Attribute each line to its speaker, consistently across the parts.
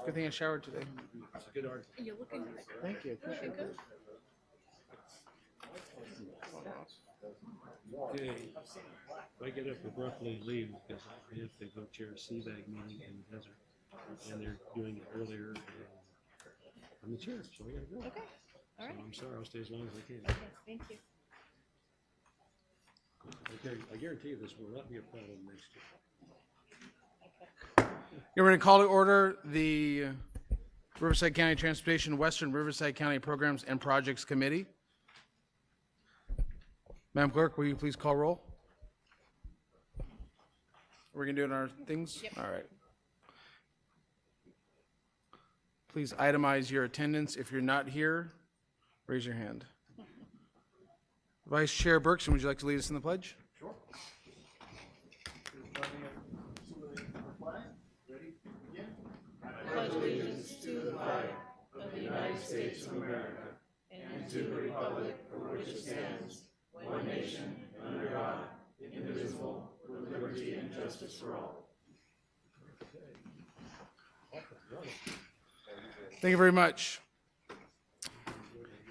Speaker 1: Good thing I showered today.
Speaker 2: It's a good art.
Speaker 3: You're looking good.
Speaker 1: Thank you.
Speaker 3: Looking good.
Speaker 2: Okay. If I get up abruptly, leave because I have to go chair a CVAG meeting in the desert, and they're doing it earlier. I'm the chair, so I gotta go.
Speaker 3: Okay. All right.
Speaker 2: So I'm sorry, I'll stay as long as I can.
Speaker 3: Yes, thank you.
Speaker 2: I guarantee you this will not be a problem next year.
Speaker 1: We're going to call to order the Riverside County Transportation Western Riverside County Programs and Projects Committee. Madam Clerk, will you please call roll? We're going to do it in our things?
Speaker 3: Yep.
Speaker 1: All right. Please itemize your attendance. If you're not here, raise your hand. Vice Chair Berkson, would you like to lead us in the pledge?
Speaker 4: Sure.
Speaker 3: Pledge allegiance to the flag of the United States of America and to the republic for which it stands, one nation, under God, indivisible, with liberty and justice for all.
Speaker 1: Thank you very much.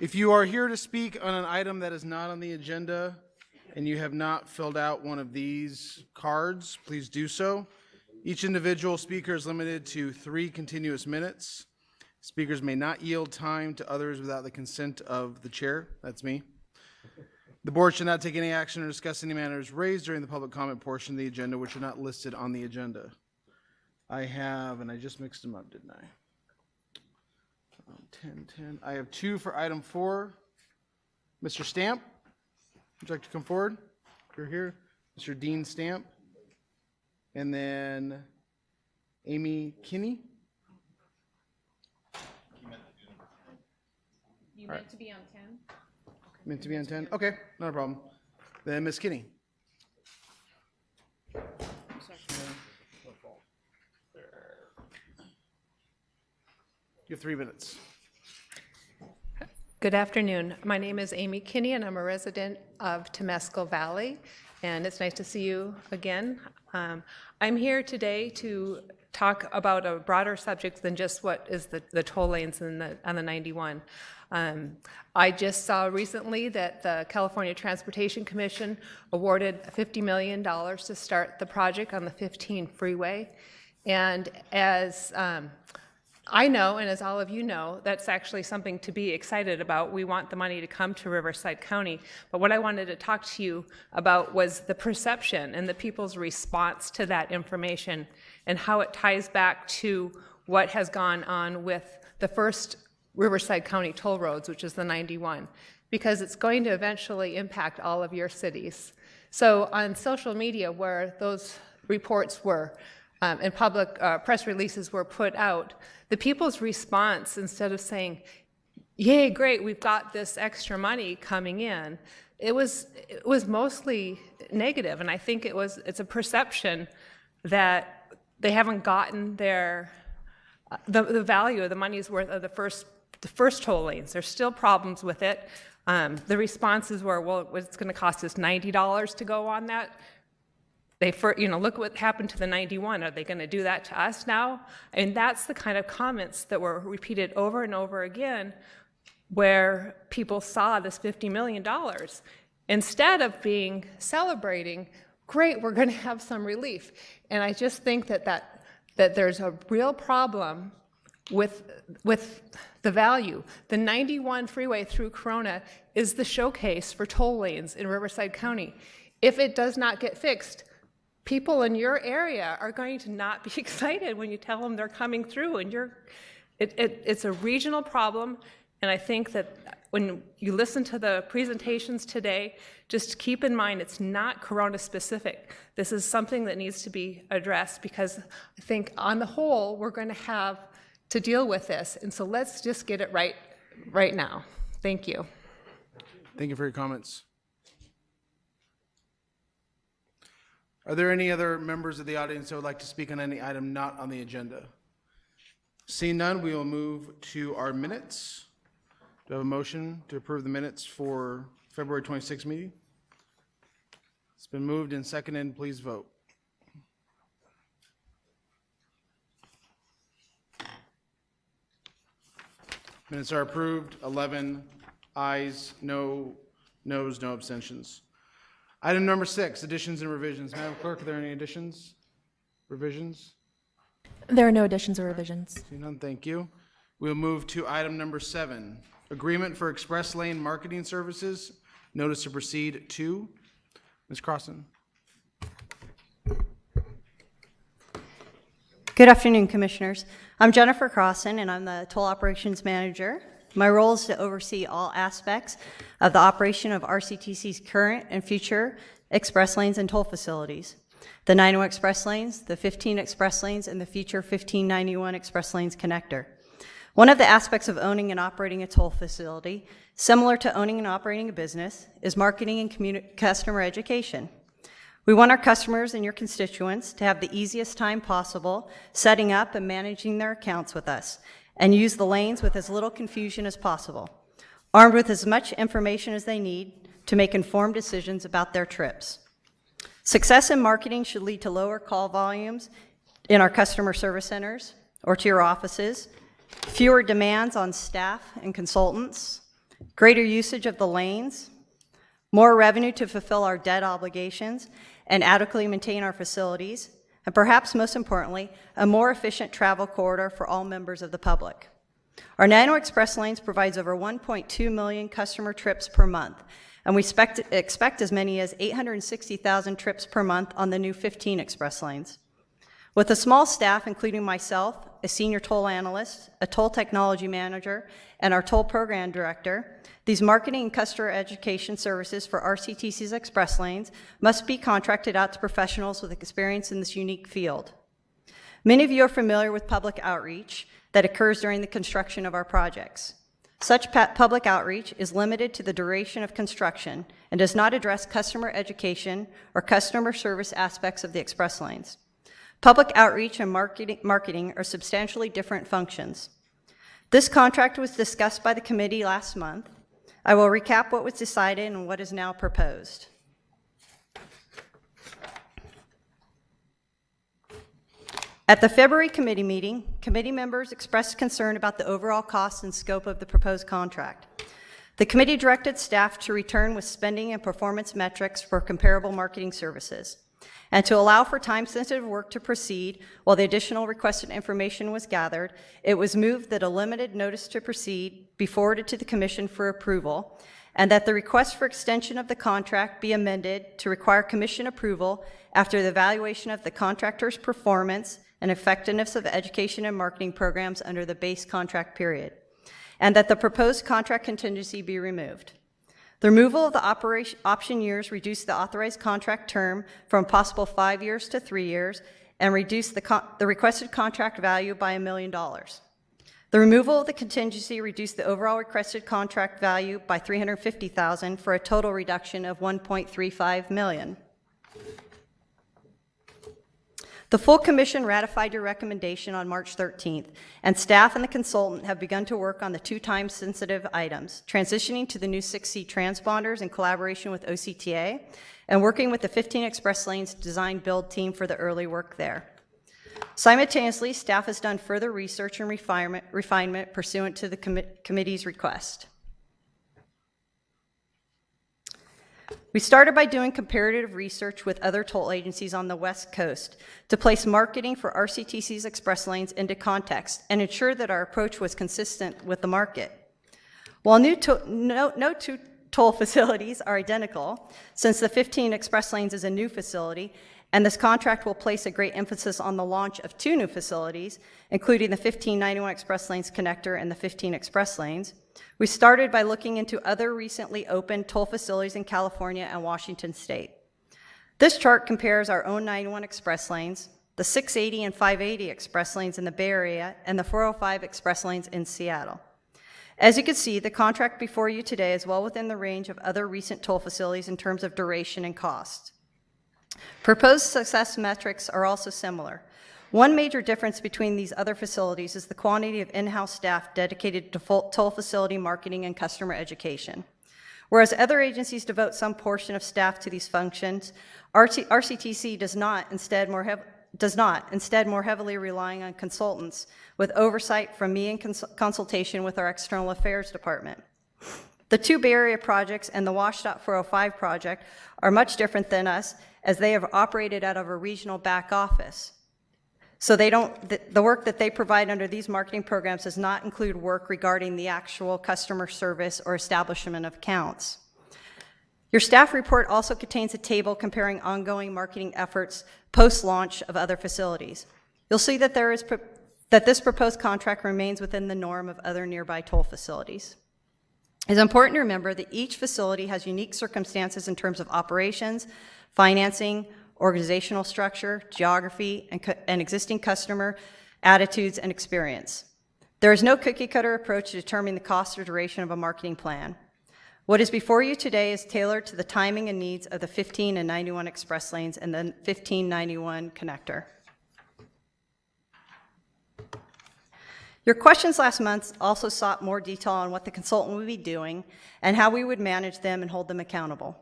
Speaker 1: If you are here to speak on an item that is not on the agenda and you have not filled out one of these cards, please do so. Each individual speaker is limited to 3 continuous minutes. Speakers may not yield time to others without the consent of the chair. That's me. The board should not take any action or discuss any matters raised during the public comment portion of the agenda which are not listed on the agenda. I have, and I just mixed them up, didn't I? 10. I have 2 for item 4. Mr. Stamp, would you like to come forward? If you're here. Mr. Dean Stamp. And then Amy Kinney.
Speaker 3: You meant to be on 10?
Speaker 1: Meant to be on 10? Okay, not a problem. Then Ms. Kinney.
Speaker 3: I'm sorry.
Speaker 1: You have 3 minutes.
Speaker 5: Good afternoon. My name is Amy Kinney, and I'm a resident of Temescal Valley, and it's nice to see you again. I'm here today to talk about a broader subject than just what is the toll lanes on the 91. I just saw recently that the California Transportation Commission awarded $50 million to start the project on the 15 freeway, and as I know, and as all of you know, that's actually something to be excited about. We want the money to come to Riverside County. But what I wanted to talk to you about was the perception and the people's response to that information and how it ties back to what has gone on with the first Riverside County toll roads, which is the 91, because it's going to eventually impact all of your cities. So on social media where those reports were and public press releases were put out, the people's response, instead of saying, yay, great, we've got this extra money coming in, it was mostly negative. And I think it's a perception that they haven't gotten their, the value of the money's worth of the first toll lanes. There's still problems with it. The responses were, well, it's going to cost us $90 to go on that. Look what happened to the 91. Are they going to do that to us now? And that's the kind of comments that were repeated over and over again where people saw this $50 million. Instead of celebrating, great, we're going to have some relief. And I just think that there's a real problem with the value. The 91 freeway through Corona is the showcase for toll lanes in Riverside County. If it does not get fixed, people in your area are going to not be excited when you tell them they're coming through, and it's a regional problem. And I think that when you listen to the presentations today, just keep in mind it's not Corona specific. This is something that needs to be addressed because I think on the whole we're going to have to deal with this, and so let's just get it right now. Thank you.
Speaker 1: Thank you for your comments. Are there any other members of the audience that would like to speak on any item not on the agenda? Seeing none, we will move to our minutes. Do I have a motion to approve the minutes for February 26th meeting? It's been moved and seconded. Please vote. Minutes are approved. 11 ayes, no noes, no abstentions. Item number 6, additions and revisions. Madam Clerk, are there any additions, revisions?
Speaker 4: There are no additions or revisions.
Speaker 1: See none, thank you. We'll move to item number 7, agreement for express lane marketing services. Notice to proceed 2. Ms. Crossan.
Speaker 6: Good afternoon, Commissioners. I'm Jennifer Crossan, and I'm the Toll Operations Manager. My role is to oversee all aspects of the operation of RCTC's current and future express lanes and toll facilities. The 901 express lanes, the 15 express lanes, and the future 1591 express lanes connector. One of the aspects of owning and operating a toll facility, similar to owning and operating a business, is marketing and customer education. We want our customers and your constituents to have the easiest time possible setting up and managing their accounts with us, and use the lanes with as little confusion as possible, armed with as much information as they need to make informed decisions about their trips. Success in marketing should lead to lower call volumes in our customer service centers or to your offices, fewer demands on staff and consultants, greater usage of the lanes, more revenue to fulfill our debt obligations and adequately maintain our facilities, and perhaps most importantly, a more efficient travel corridor for all members of the public. Our 901 Express lanes provides over 1.2 million customer trips per month, and we expect as many as 860,000 trips per month on the new 15 Express lanes. With a small staff, including myself, a senior toll analyst, a toll technology manager, and our toll program director, these marketing and customer education services for RCTC's express lanes must be contracted out to professionals with experience in this unique field. Many of you are familiar with public outreach that occurs during the construction of our projects. Such public outreach is limited to the duration of construction and does not address customer education or customer service aspects of the express lanes. Public outreach and marketing are substantially different functions. This contract was discussed by the committee last month. I will recap what was decided and what is now proposed. At the February committee meeting, committee members expressed concern about the overall cost and scope of the proposed contract. The committee directed staff to return with spending and performance metrics for comparable marketing services, and to allow for time-sensitive work to proceed while the additional requested information was gathered, it was moved that a limited notice to proceed be forwarded to the Commission for approval, and that the request for extension of the contract be amended to require Commission approval after the evaluation of the contractor's performance and effectiveness of education and marketing programs under the base contract period, and that the proposed contract contingency be removed. The removal of the option years reduced the authorized contract term from possible 5 years to 3 years and reduced the requested contract value by $1 million. The removal of the contingency reduced the overall requested contract value by $350,000 for a total reduction of $1.35 million. The full Commission ratified your recommendation on March 13th, and staff and the consultant have begun to work on the 2 time-sensitive items, transitioning to the new 6C transponders in collaboration with OCTA, and working with the 15 Express Lanes design-build team for the early work there. Simultaneously, staff has done further research and refinement pursuant to the committee's request. We started by doing comparative research with other toll agencies on the West Coast to place marketing for RCTC's express lanes into context and ensure that our approach was consistent with the market. While no 2 toll facilities are identical, since the 15 express lanes is a new facility, and this contract will place a great emphasis on the launch of 2 new facilities, including the 1591 Express Lanes connector and the 15 Express Lanes, we started by looking into other recently opened toll facilities in California and Washington State. This chart compares our own 901 Express Lanes, the 680 and 580 Express Lanes in the Bay Area, and the 405 Express Lanes in Seattle. As you can see, the contract before you today is well within the range of other recent toll facilities in terms of duration and cost. Proposed success metrics are also similar. One major difference between these other facilities is the quantity of in-house staff dedicated to toll facility marketing and customer education. Whereas other agencies devote some portion of staff to these functions, RCTC does not. Instead, instead more heavily relying on consultants with oversight from me in consultation with our External Affairs Department. The two Bay Area projects and the WashDOT 405 project are much different than us, as they have operated out of a regional back office. So the work that they provide under these marketing programs does not include work regarding the actual customer service or establishment of accounts. Your staff report also contains a table comparing ongoing marketing efforts post-launch of other facilities. You'll see that this proposed contract remains within the norm of other nearby toll facilities. It's important to remember that each facility has unique circumstances in terms of operations, financing, organizational structure, geography, and existing customer attitudes and experience. There is no cookie-cutter approach to determining the cost or duration of a marketing plan. What is before you today is tailored to the timing and needs of the 15 and 91 express lanes and the 1591 connector. Your questions last month also sought more detail on what the consultant would be doing and how we would manage them and hold them accountable.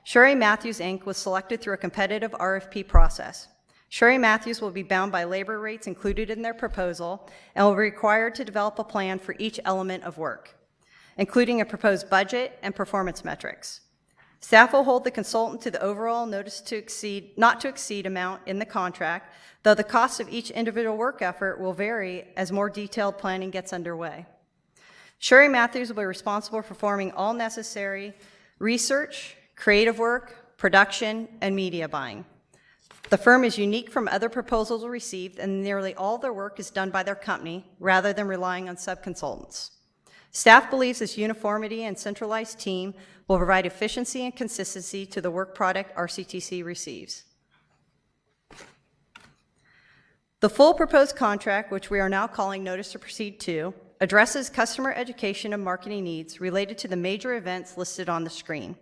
Speaker 6: Sherry Matthews, Inc. was selected through a competitive RFP process. Sherry Matthews will be bound by labor rates included in their proposal and will be required to develop a plan for each element of work, including a proposed budget and performance metrics. Staff will hold the consultant to the overall not to exceed amount in the contract, though the cost of each individual work effort will vary as more detailed planning gets underway. Sherry Matthews will be responsible for performing all necessary research, creative work, production, and media buying. The firm is unique from other proposals received, and nearly all their work is done by their company rather than relying on subconsultants. Staff believes this uniformity and centralized team will provide efficiency and consistency to the work product RCTC receives. The full proposed contract, which we are now calling Notice to Proceed to, addresses customer education and marketing needs related to the major events listed on the screen.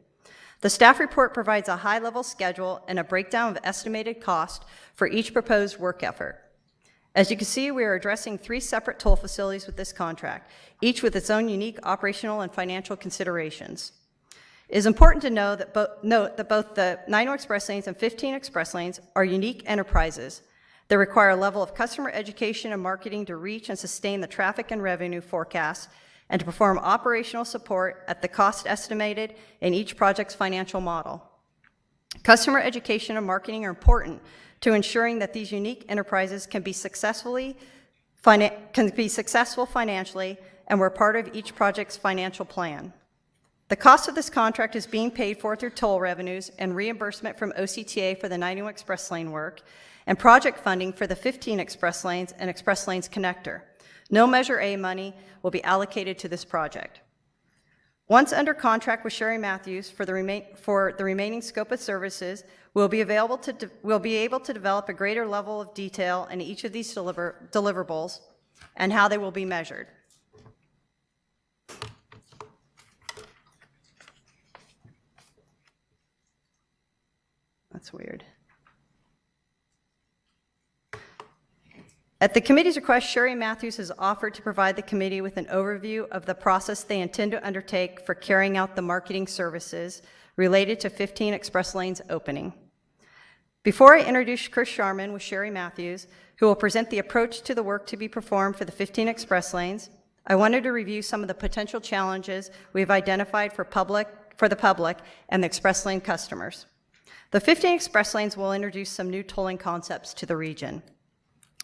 Speaker 6: The staff report provides a high-level schedule and a breakdown of estimated cost for each proposed work effort. As you can see, we are addressing 3 separate toll facilities with this contract, each with its own unique operational and financial considerations. It is important to note that both the 91 express lanes and 15 express lanes are unique enterprises that require a level of customer education and marketing to reach and sustain the traffic and revenue forecasts and to perform operational support at the cost estimated in each project's financial model. Customer education and marketing are important to ensuring that these unique enterprises can be successful financially and were part of each project's financial plan. The cost of this contract is being paid for through toll revenues and reimbursement from OCTA for the 91 express lane work and project funding for the 15 express lanes and express lanes connector. No Measure A money will be allocated to this project. Once under contract with Sherry Matthews for the remaining scope of services, we'll be able to develop a greater level of detail in each of these deliverables and how they will be measured. That's weird. At the committee's request, Sherry Matthews has offered to provide the committee with an overview of the process they intend to undertake for carrying out the marketing services related to 15 express lanes opening. Before I introduce Chris Sharman with Sherry Matthews, who will present the approach to the work to be performed for the 15 express lanes, I wanted to review some of the potential challenges we have identified for the public and the express lane customers. The 15 express lanes will introduce some new tolling concepts to the region.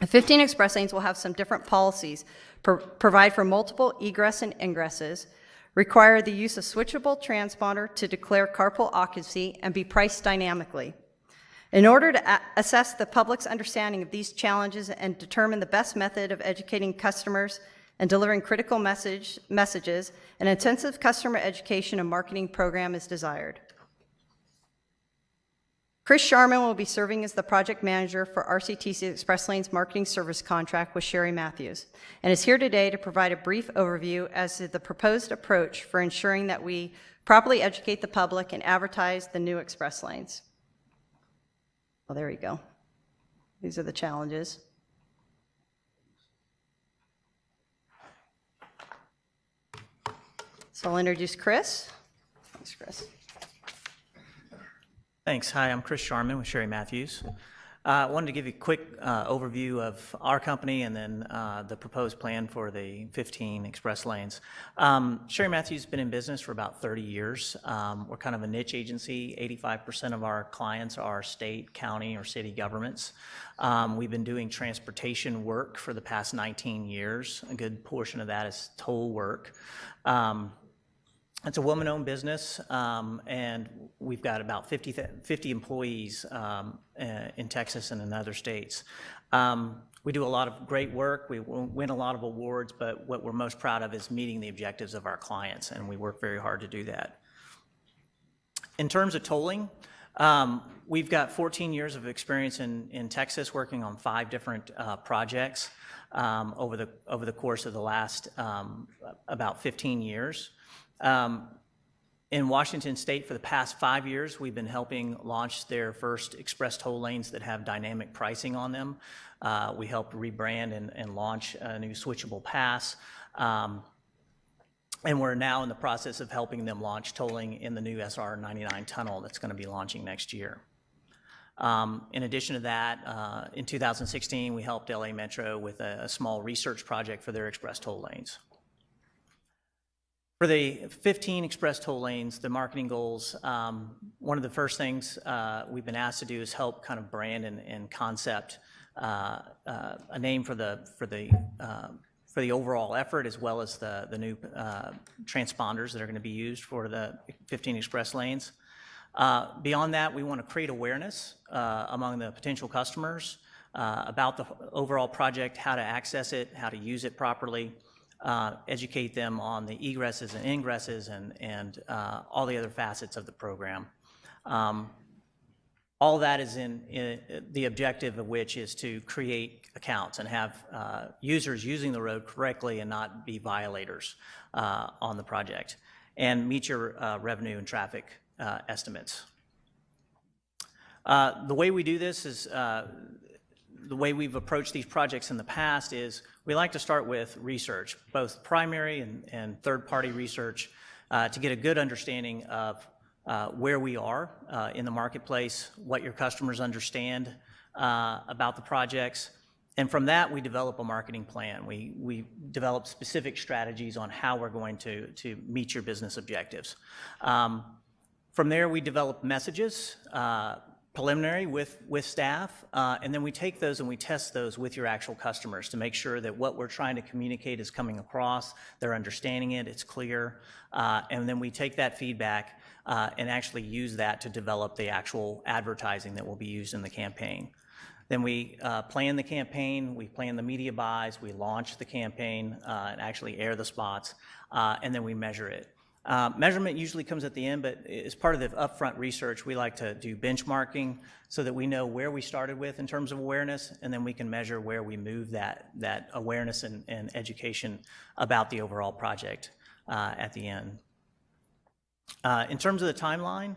Speaker 6: The 15 express lanes will have some different policies, provide for multiple egress and ingresses, require the use of switchable transponder to declare carpool occupancy, and be priced dynamically. In order to assess the public's understanding of these challenges and determine the best method of educating customers and delivering critical messages, an intensive customer education and marketing program is desired. Chris Sharman will be serving as the project manager for RCTC Express Lanes marketing service contract with Sherry Matthews, and is here today to provide a brief overview as to the proposed approach for ensuring that we properly educate the public and advertise the new express lanes. Well, there you go. These are the challenges. So I'll introduce Chris. Thanks, Chris.
Speaker 7: Thanks. Hi, I'm Chris Sharman with Sherry Matthews. I wanted to give you a quick overview of our company and then the proposed plan for the 15 express lanes. Sherry Matthews has been in business for about 30 years. We're kind of a niche agency. 85% of our clients are state, county, or city governments. We've been doing transportation work for the past 19 years. A good portion of that is toll work. It's a woman-owned business, and we've got about 50 employees in Texas and in other states. We do a lot of great work. We win a lot of awards, but what we're most proud of is meeting the objectives of our clients, and we work very hard to do that. In terms of tolling, we've got 14 years of experience in Texas working on 5 different projects over the course of the last about 15 years. In Washington State, for the past 5 years, we've been helping launch their first express toll lanes that have dynamic pricing on them. We helped rebrand and launch a new switchable pass. And we're now in the process of helping them launch tolling in the new SR 99 tunnel that's going to be launching next year. In addition to that, in 2016, we helped LA Metro with a small research project for their express toll lanes. For the 15 express toll lanes, the marketing goals, one of the first things we've been asked to do is help kind of brand and concept a name for the overall effort, as well as the new transponders that are going to be used for the 15 express lanes. Beyond that, we want to create awareness among the potential customers about the overall project, how to access it, how to use it properly, educate them on the egresses and ingresses and all the other facets of the program. All that is in the objective of which is to create accounts and have users using the road correctly and not be violators on the project, and meet your revenue and traffic estimates. The way we do this is, the way we've approached these projects in the past is we like to start with research, both primary and third-party research, to get a good understanding of where we are in the marketplace, what your customers understand about the projects. And from that, we develop a marketing plan. We develop specific strategies on how we're going to meet your business objectives. From there, we develop messages, preliminary with staff, and then we take those and we test those with your actual customers to make sure that what we're trying to communicate is coming across, they're understanding it, it's clear, and then we take that feedback and actually use that to develop the actual advertising that will be used in the campaign. Then we plan the campaign, we plan the media buys, we launch the campaign and actually air the spots, and then we measure it. Measurement usually comes at the end, but as part of the upfront research, we like to do benchmarking so that we know where we started with in terms of awareness, and then we can measure where we move that awareness and education about the overall project at the end. In terms of the timeline,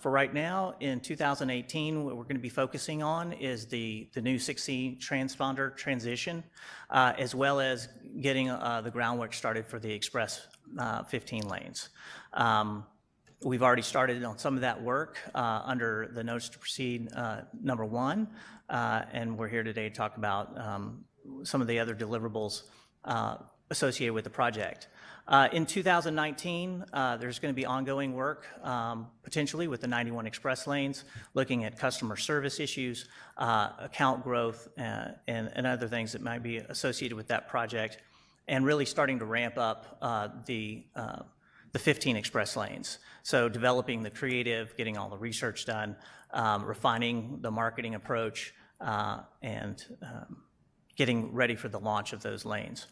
Speaker 7: for right now, in 2018, what we're going to be focusing on is the new 6C transponder transition, as well as getting the groundwork started for the express 15 lanes. We've already started on some of that work under the notice to proceed number 1, and we're here today to talk about some of the other deliverables associated with the project. In 2019, there's going to be ongoing work, potentially with the 91 express lanes, looking at customer service issues, account growth, and other things that might be associated with that project, and really starting to ramp up the 15 express lanes. So developing the creative, getting all the research done, refining the marketing approach, and getting ready for the launch of those lanes,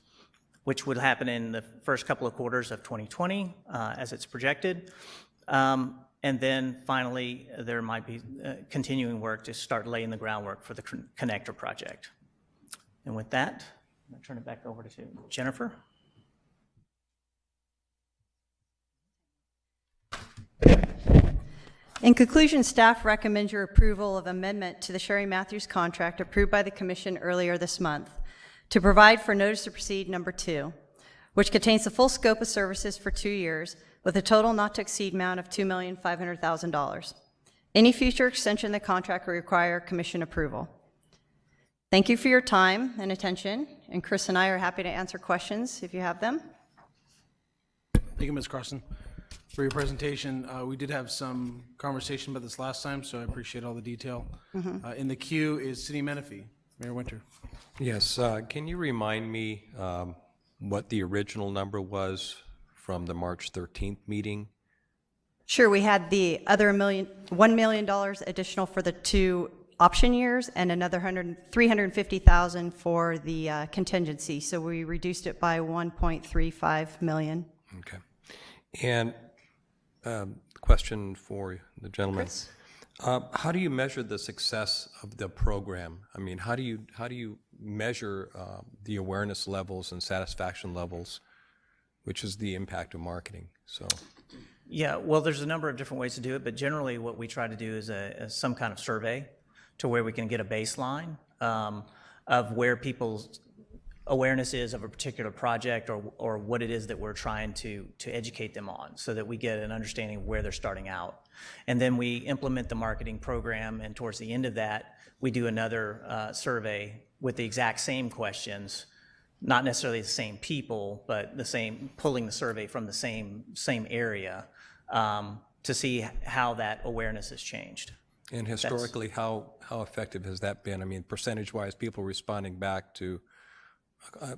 Speaker 7: which would happen in the first couple of quarters of 2020, as it's projected. And then finally, there might be continuing work to start laying the groundwork for the connector project. And with that, I'm gonna turn it back over to Jennifer.
Speaker 6: In conclusion, staff recommends your approval of amendment to the Sherry Matthews contract approved by the Commission earlier this month to provide for notice to proceed number 2, which contains the full scope of services for 2 years with a total not to exceed amount of $2,500,000. Any future extension of the contract will require commission approval. Thank you for your time and attention, and Chris and I are happy to answer questions if you have them.
Speaker 1: Thank you, Ms. Carson, for your presentation. We did have some conversation about this last time, so I appreciate all the detail. In the queue is City Menifee, Mayor Winter.
Speaker 8: Yes, can you remind me what the original number was from the March 13th meeting?
Speaker 6: Sure, we had the other $1 million additional for the 2 option years and another $350,000 for the contingency. So we reduced it by $1.35 million.
Speaker 8: Okay. And question for the gentleman.
Speaker 6: Chris?
Speaker 8: How do you measure the success of the program? I mean, how do you measure the awareness levels and satisfaction levels, which is the impact of marketing? So.
Speaker 7: Yeah, well, there's a number of different ways to do it, but generally what we try to do is some kind of survey to where we can get a baseline of where people's awareness is of a particular project or what it is that we're trying to educate them on, so that we get an understanding of where they're starting out. And then we implement the marketing program, and towards the end of that, we do another survey with the exact same questions, not necessarily the same people, but pulling the survey from the same area to see how that awareness has changed.
Speaker 8: And historically, how effective has that been? I mean, percentage-wise, people responding back to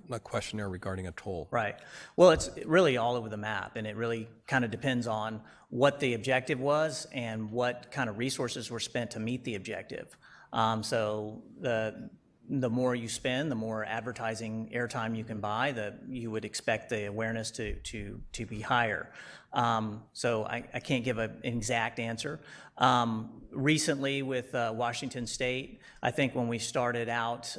Speaker 8: a questionnaire regarding a toll.
Speaker 7: Right. Well, it's really all over the map, and it really kind of depends on what the objective was and what kind of resources were spent to meet the objective. So the more you spend, the more advertising airtime you can buy, you would expect the awareness to be higher. So I can't give an exact answer. Recently with Washington State, I think when we started out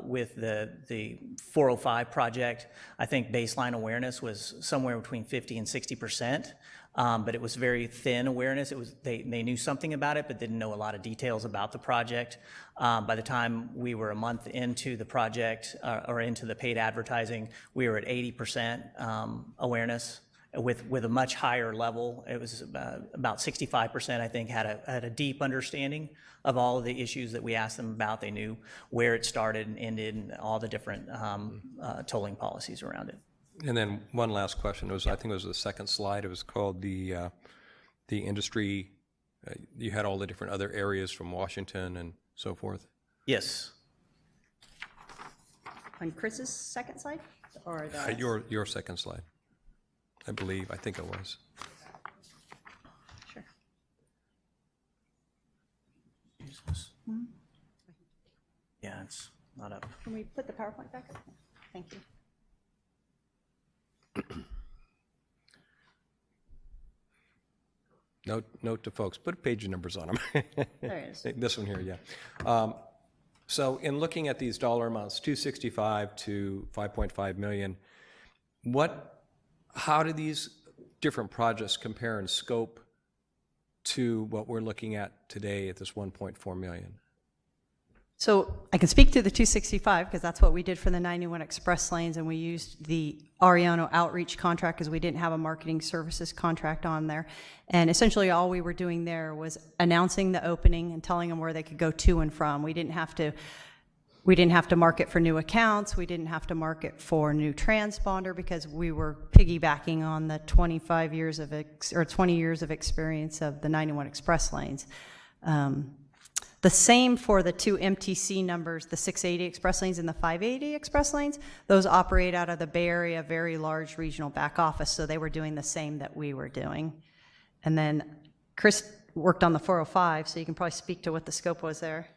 Speaker 7: with the 405 project, I think baseline awareness was somewhere between 50 and 60%. But it was very thin awareness. They knew something about it, but didn't know a lot of details about the project. By the time we were a month into the project or into the paid advertising, we were at 80% awareness with a much higher level. It was about 65%, I think, had a deep understanding of all of the issues that we asked them about. They knew where it started and ended and all the different tolling policies around it.
Speaker 8: And then one last question. I think it was the second slide. It was called the industry. You had all the different other areas from Washington and so forth.
Speaker 7: Yes.
Speaker 6: On Chris's second slide? Or
Speaker 8: Your second slide, I believe. I think it was.
Speaker 6: Sure.
Speaker 7: Yeah, it's not up.
Speaker 6: Can we put the PowerPoint back up? Thank you.
Speaker 8: Note to folks, put page numbers on them.
Speaker 6: There it is.
Speaker 8: This one here, yeah. So in looking at these dollar amounts, 265 to 5.5 million, how do these different projects compare in scope to what we're looking at today at this 1.4 million?
Speaker 6: So I can speak to the 265 because that's what we did for the 91 express lanes, and we used the Ariano outreach contract because we didn't have a marketing services contract on there. And essentially all we were doing there was announcing the opening and telling them where they could go to and from. We didn't have to market for new accounts. We didn't have to market for new transponder because we were piggybacking on the 20 years of experience of the 91 express lanes. The same for the 2 MTC numbers, the 680 express lanes and the 580 express lanes. Those operate out of the Bay Area, very large regional back office, so they were doing the same that we were doing. And then Chris worked on the 405, so you can probably speak to what the scope was there.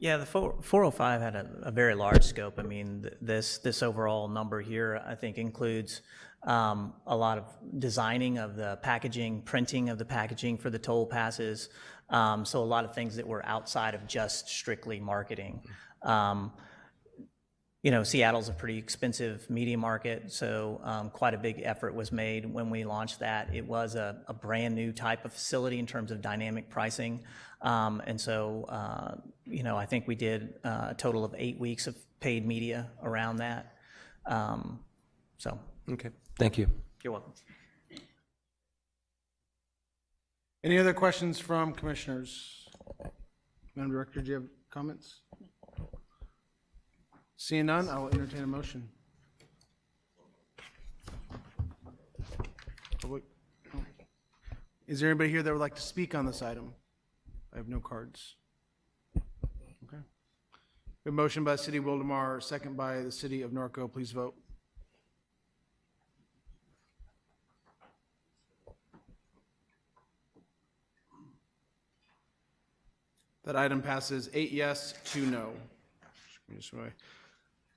Speaker 7: Yeah, the 405 had a very large scope. I mean, this overall number here, I think, includes a lot of designing of the packaging, printing of the packaging for the toll passes. So a lot of things that were outside of just strictly marketing. Seattle's a pretty expensive media market, so quite a big effort was made when we launched that. It was a brand new type of facility in terms of dynamic pricing. And so, I think we did a total of 8 weeks of paid media around that.
Speaker 8: Okay, thank you.
Speaker 7: You're welcome.
Speaker 1: Any other questions from commissioners? Madam Director, do you have comments? Seeing none, I will entertain a motion. Public- oh. Is there anybody here that would like to speak on this item? I have no cards. Okay. A motion by the City of Wildemar, second by the City of Norco. Please vote. That item passes 8 yes, 2 no.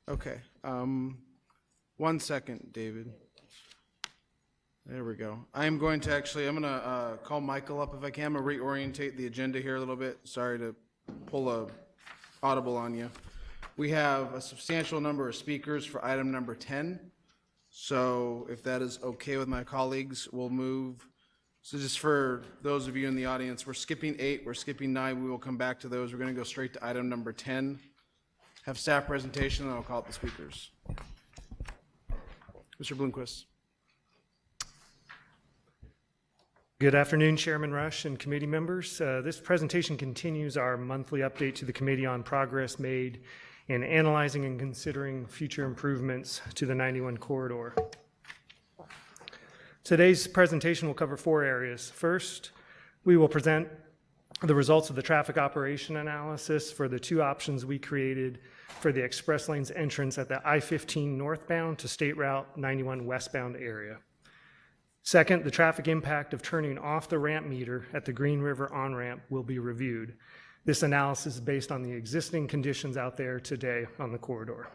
Speaker 1: Okay. 1 second, David. There we go. I'm going to call Michael up if I can. I'm going to reorientate the agenda here a little bit. Sorry to pull a audible on you. We have a substantial number of speakers for item number 10. So if that is okay with my colleagues, we'll move. So just for those of you in the audience, we're skipping 8, we're skipping 9. We will come back to those. We're going to go straight to item number 10. Have staff presentation, and I'll call up the speakers. Mr. Bloomquist.
Speaker 9: Good afternoon, Chairman Rush and committee members. This presentation continues our monthly update to the committee on progress made in analyzing and considering future improvements to the 91 corridor. Today's presentation will cover 4 areas. First, we will present the results of the traffic operation analysis for the 2 options we created for the express lanes entrance at the I-15 northbound to State Route 91 westbound area. Second, the traffic impact of turning off the ramp meter at the Green River on-ramp will be reviewed. This analysis is based on the existing conditions out there today on the corridor.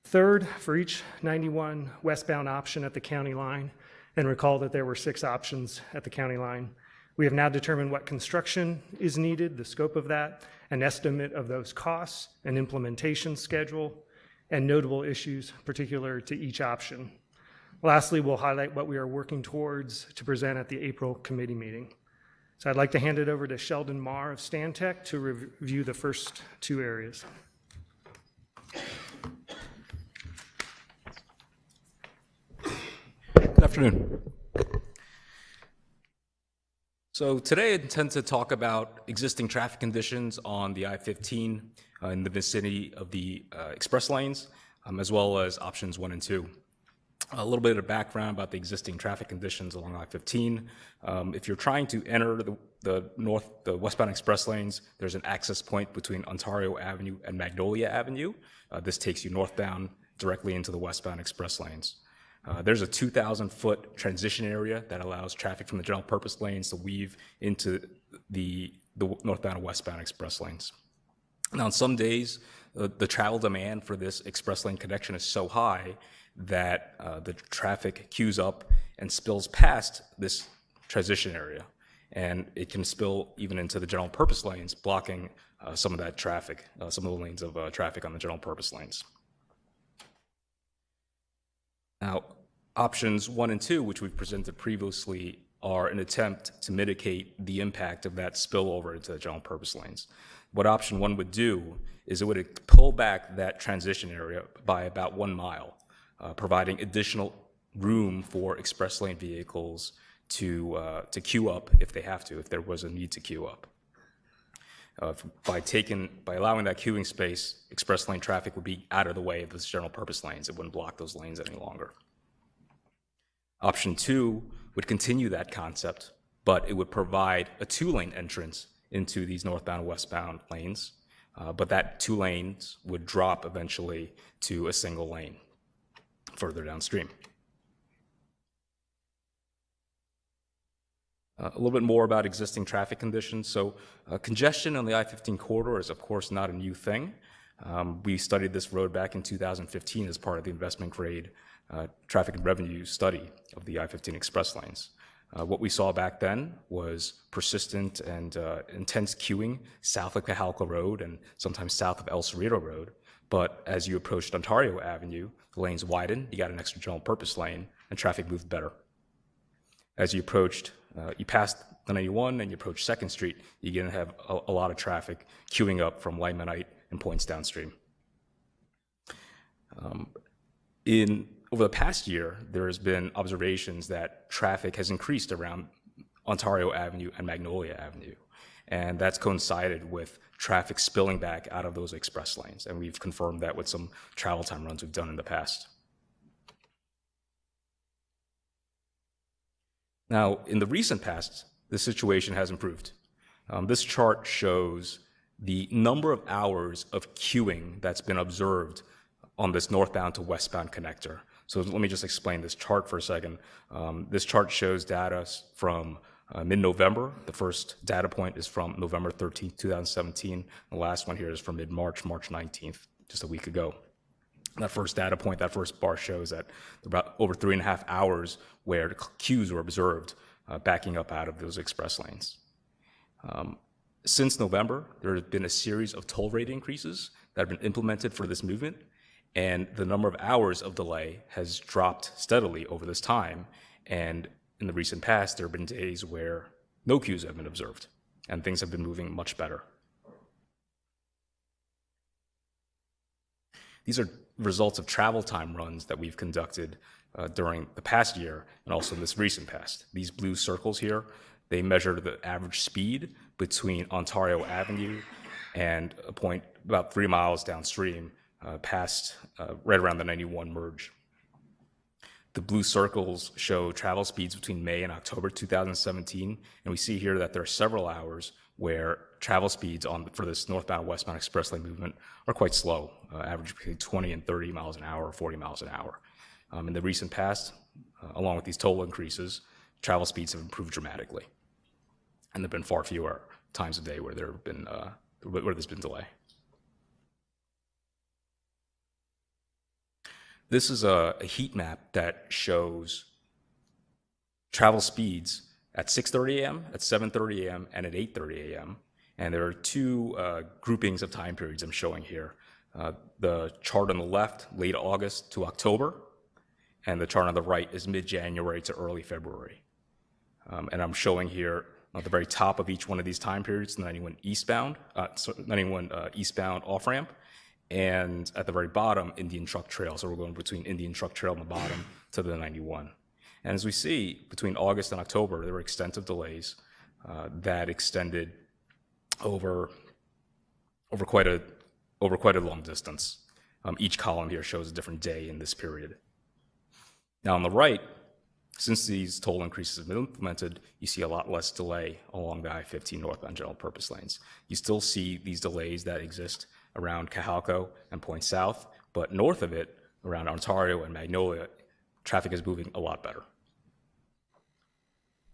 Speaker 9: Third, for each 91 westbound option at the county line, and recall that there were 6 options at the county line, we have now determined what construction is needed, the scope of that, an estimate of those costs, an implementation schedule, and notable issues particular to each option. Lastly, we'll highlight what we are working towards to present at the April committee meeting. So I'd like to hand it over to Sheldon Marr of Stantec to review the first 2 areas.
Speaker 10: Good afternoon. So today I intend to talk about existing traffic conditions on the I-15 in the vicinity of the express lanes, as well as options 1 and 2. A little bit of background about the existing traffic conditions along I-15. If you're trying to enter the westbound express lanes, there's an access point between Ontario Avenue and Magnolia Avenue. This takes you northbound directly into the westbound express lanes. There's a 2,000-foot transition area that allows traffic from the general purpose lanes to weave into the northbound and westbound express lanes. Now, on some days, the travel demand for this express lane connection is so high that the traffic queues up and spills past this transition area. And it can spill even into the general purpose lanes, blocking some of that traffic, some of the lanes of traffic on the general purpose lanes. Now, options 1 and 2, which we've presented previously, are an attempt to mitigate the impact of that spillover into the general purpose lanes. What option 1 would do is it would pull back that transition area by about 1 mile, providing additional room for express lane vehicles to queue up if they have to, if there was a need to queue up. By allowing that queuing space, express lane traffic would be out of the way of those general purpose lanes. It wouldn't block those lanes any longer. Option 2 would continue that concept, but it would provide a 2-lane entrance into these northbound and westbound lanes, but that 2 lanes would drop eventually to a single lane further downstream. A little bit more about existing traffic conditions. So congestion on the I-15 corridor is, of course, not a new thing. We studied this road back in 2015 as part of the investment grade traffic and revenue study of the I-15 express lanes. What we saw back then was persistent and intense queuing south of Cajalca Road and sometimes south of El Cerrito Road. But as you approached Ontario Avenue, the lanes widened, you got an extra general purpose lane, and traffic moved better. As you approached, you passed the 91 and you approach 2nd Street, you're going to have a lot of traffic queuing up from Lymanite and points downstream. Over the past year, there has been observations that traffic has increased around Ontario Avenue and Magnolia Avenue. And that's coincided with traffic spilling back out of those express lanes. And we've confirmed that with some travel time runs we've done in the past. Now, in the recent past, the situation has improved. This chart shows the number of hours of queuing that's been observed on this northbound to westbound connector. So let me just explain this chart for a second. This chart shows data from mid-November. The first data point is from November 13th, 2017. The last one here is from mid-March, March 19th, just a week ago. That first data point, that first bar shows that about over 3.5 hours where queues were observed backing up out of those express lanes. Since November, there has been a series of toll rate increases that have been implemented for this movement, and the number of hours of delay has dropped steadily over this time. And in the recent past, there have been days where no queues have been observed, and things have been moving much better. These are results of travel time runs that we've conducted during the past year and also in this recent past. These blue circles here, they measure the average speed between Ontario Avenue and a point about 3 miles downstream past right around the 91 merge. The blue circles show travel speeds between May and October 2017, and we see here that there are several hours where travel speeds for this northbound westbound express lane movement are quite slow, average between 20 and 30 miles an hour or 40 miles an hour. In the recent past, along with these toll increases, travel speeds have improved dramatically, and there have been far fewer times of day where there's been delay. This is a heat map that shows travel speeds at 6:30 a.m., at 7:30 a.m., and at 8:30 a.m. And there are two groupings of time periods I'm showing here. The chart on the left, late August to October, and the chart on the right is mid-January to early February. And I'm showing here at the very top of each one of these time periods, 91 eastbound off-ramp, and at the very bottom, Indian Truck Trail. So we're going between Indian Truck Trail on the bottom to the 91. And as we see, between August and October, there were extensive delays that extended over quite a long distance. Each column here shows a different day in this period. Now on the right, since these toll increases have been implemented, you see a lot less delay along the I-15 northbound general purpose lanes. You still see these delays that exist around Cajalco and Point South, but north of it, around Ontario and Magnolia, traffic is moving a lot better.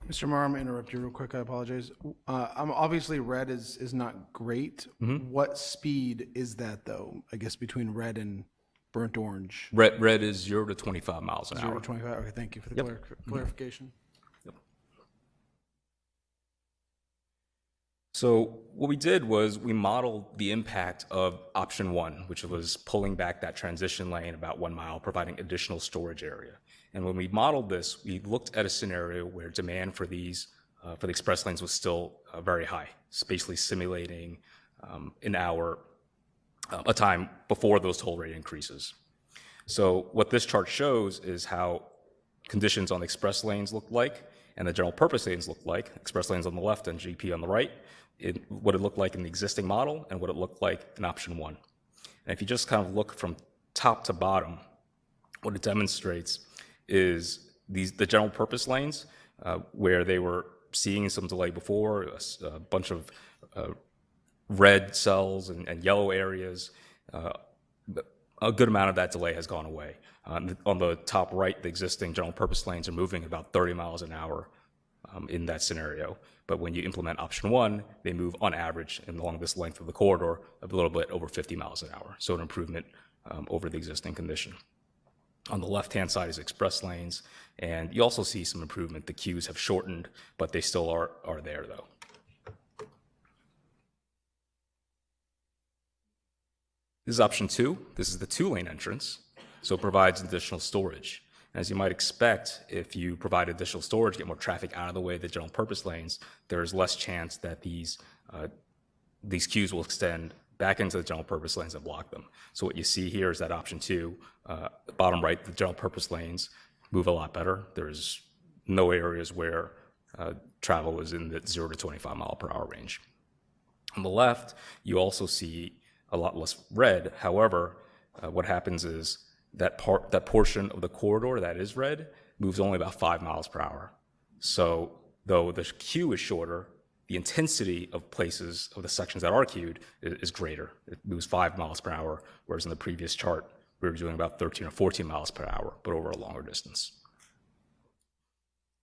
Speaker 1: Mr. Marr, I'm going to interrupt you real quick. I apologize. Obviously, red is not great.
Speaker 10: Mm-hmm.
Speaker 1: What speed is that, though, I guess, between red and burnt orange?
Speaker 10: Red is 0 to 25 miles an
Speaker 1: 0
Speaker 10: hour.
Speaker 1: to 25. Okay, thank you for the clarification.
Speaker 10: Yep. So what we did was we modeled the impact of option 1, which was pulling back that transition lane about 1 mile, providing additional storage area. And when we modeled this, we looked at a scenario where demand for these, for the express lanes was still very high, basically simulating a time before those toll rate increases. So what this chart shows is how conditions on the express lanes look like and the general purpose lanes look like, express lanes on the left and GP on the right, what it looked like in the existing model and what it looked like in option 1. And if you just kind of look from top to bottom, what it demonstrates is the general purpose lanes where they were seeing some delay before, a bunch of red cells and yellow areas. A good amount of that delay has gone away. On the top right, the existing general purpose lanes are moving about 30 miles an hour in that scenario. But when you implement option 1, they move on average and along this length of the corridor a little bit over 50 miles an hour. So an improvement over the existing condition. On the left-hand side is express lanes, and you also see some improvement. The queues have shortened, but they still are there, though. This is option 2. This is the 2-lane entrance, so it provides additional storage. As you might expect, if you provide additional storage, get more traffic out of the way of the general purpose lanes, there's less chance that these queues will extend back into the general purpose lanes and block them. So what you see here is that option 2, bottom right, the general purpose lanes move a lot better. There's no areas where travel was in the 0 to 25 mile per hour range. On the left, you also see a lot less red. However, what happens is that portion of the corridor that is red moves only about 5 miles per hour. So though the queue is shorter, the intensity of places of the sections that are queued is greater. It moves 5 miles per hour, whereas in the previous chart, we were doing about 13 or 14 miles per hour, but over a longer distance.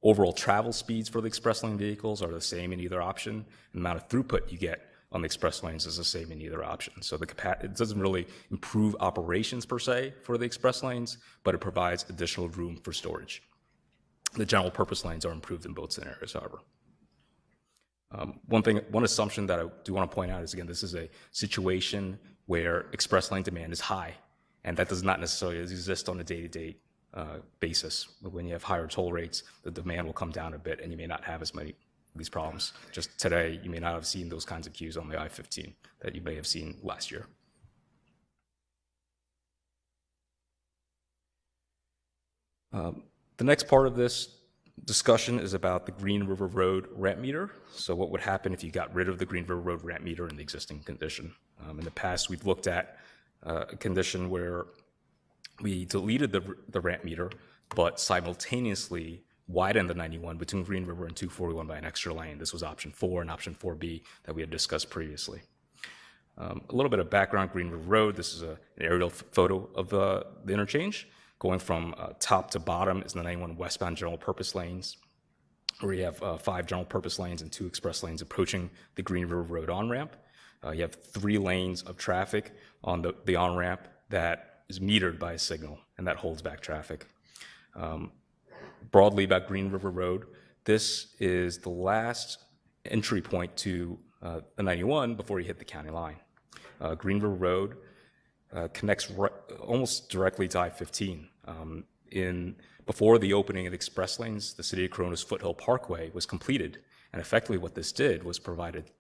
Speaker 10: Overall travel speeds for the express lane vehicles are the same in either option, and the amount of throughput you get on the express lanes is the same in either option. So it doesn't really improve operations per se for the express lanes, but it provides additional room for storage. The general purpose lanes are improved in both scenarios, however. One assumption that I do want to point out is, again, this is a situation where express lane demand is high, and that does not necessarily exist on a day-to-day basis. When you have higher toll rates, the demand will come down a bit, and you may not have as many of these problems. Just today, you may not have seen those kinds of queues on the I-15 that you may have seen last year. The next part of this discussion is about the Green River Road ramp meter. So what would happen if you got rid of the Green River Road ramp meter in the existing condition? In the past, we've looked at a condition where we deleted the ramp meter, but simultaneously widened the 91 between Green River and 241 by an extra lane. This was option 4 and option 4B that we had discussed previously. A little bit of background, Green River Road, this is an aerial photo of the interchange. Going from top to bottom is the 91 westbound general purpose lanes, where you have 5 general purpose lanes and 2 express lanes approaching the Green River Road on-ramp. You have 3 lanes of traffic on the on-ramp that is metered by a signal, and that holds back traffic. Broadly about Green River Road, this is the last entry point to the 91 before you hit the county line. Green River Road connects almost directly to I-15. Before the opening of the express lanes, the City of Corona's Foothill Parkway was completed, and effectively what this did was provided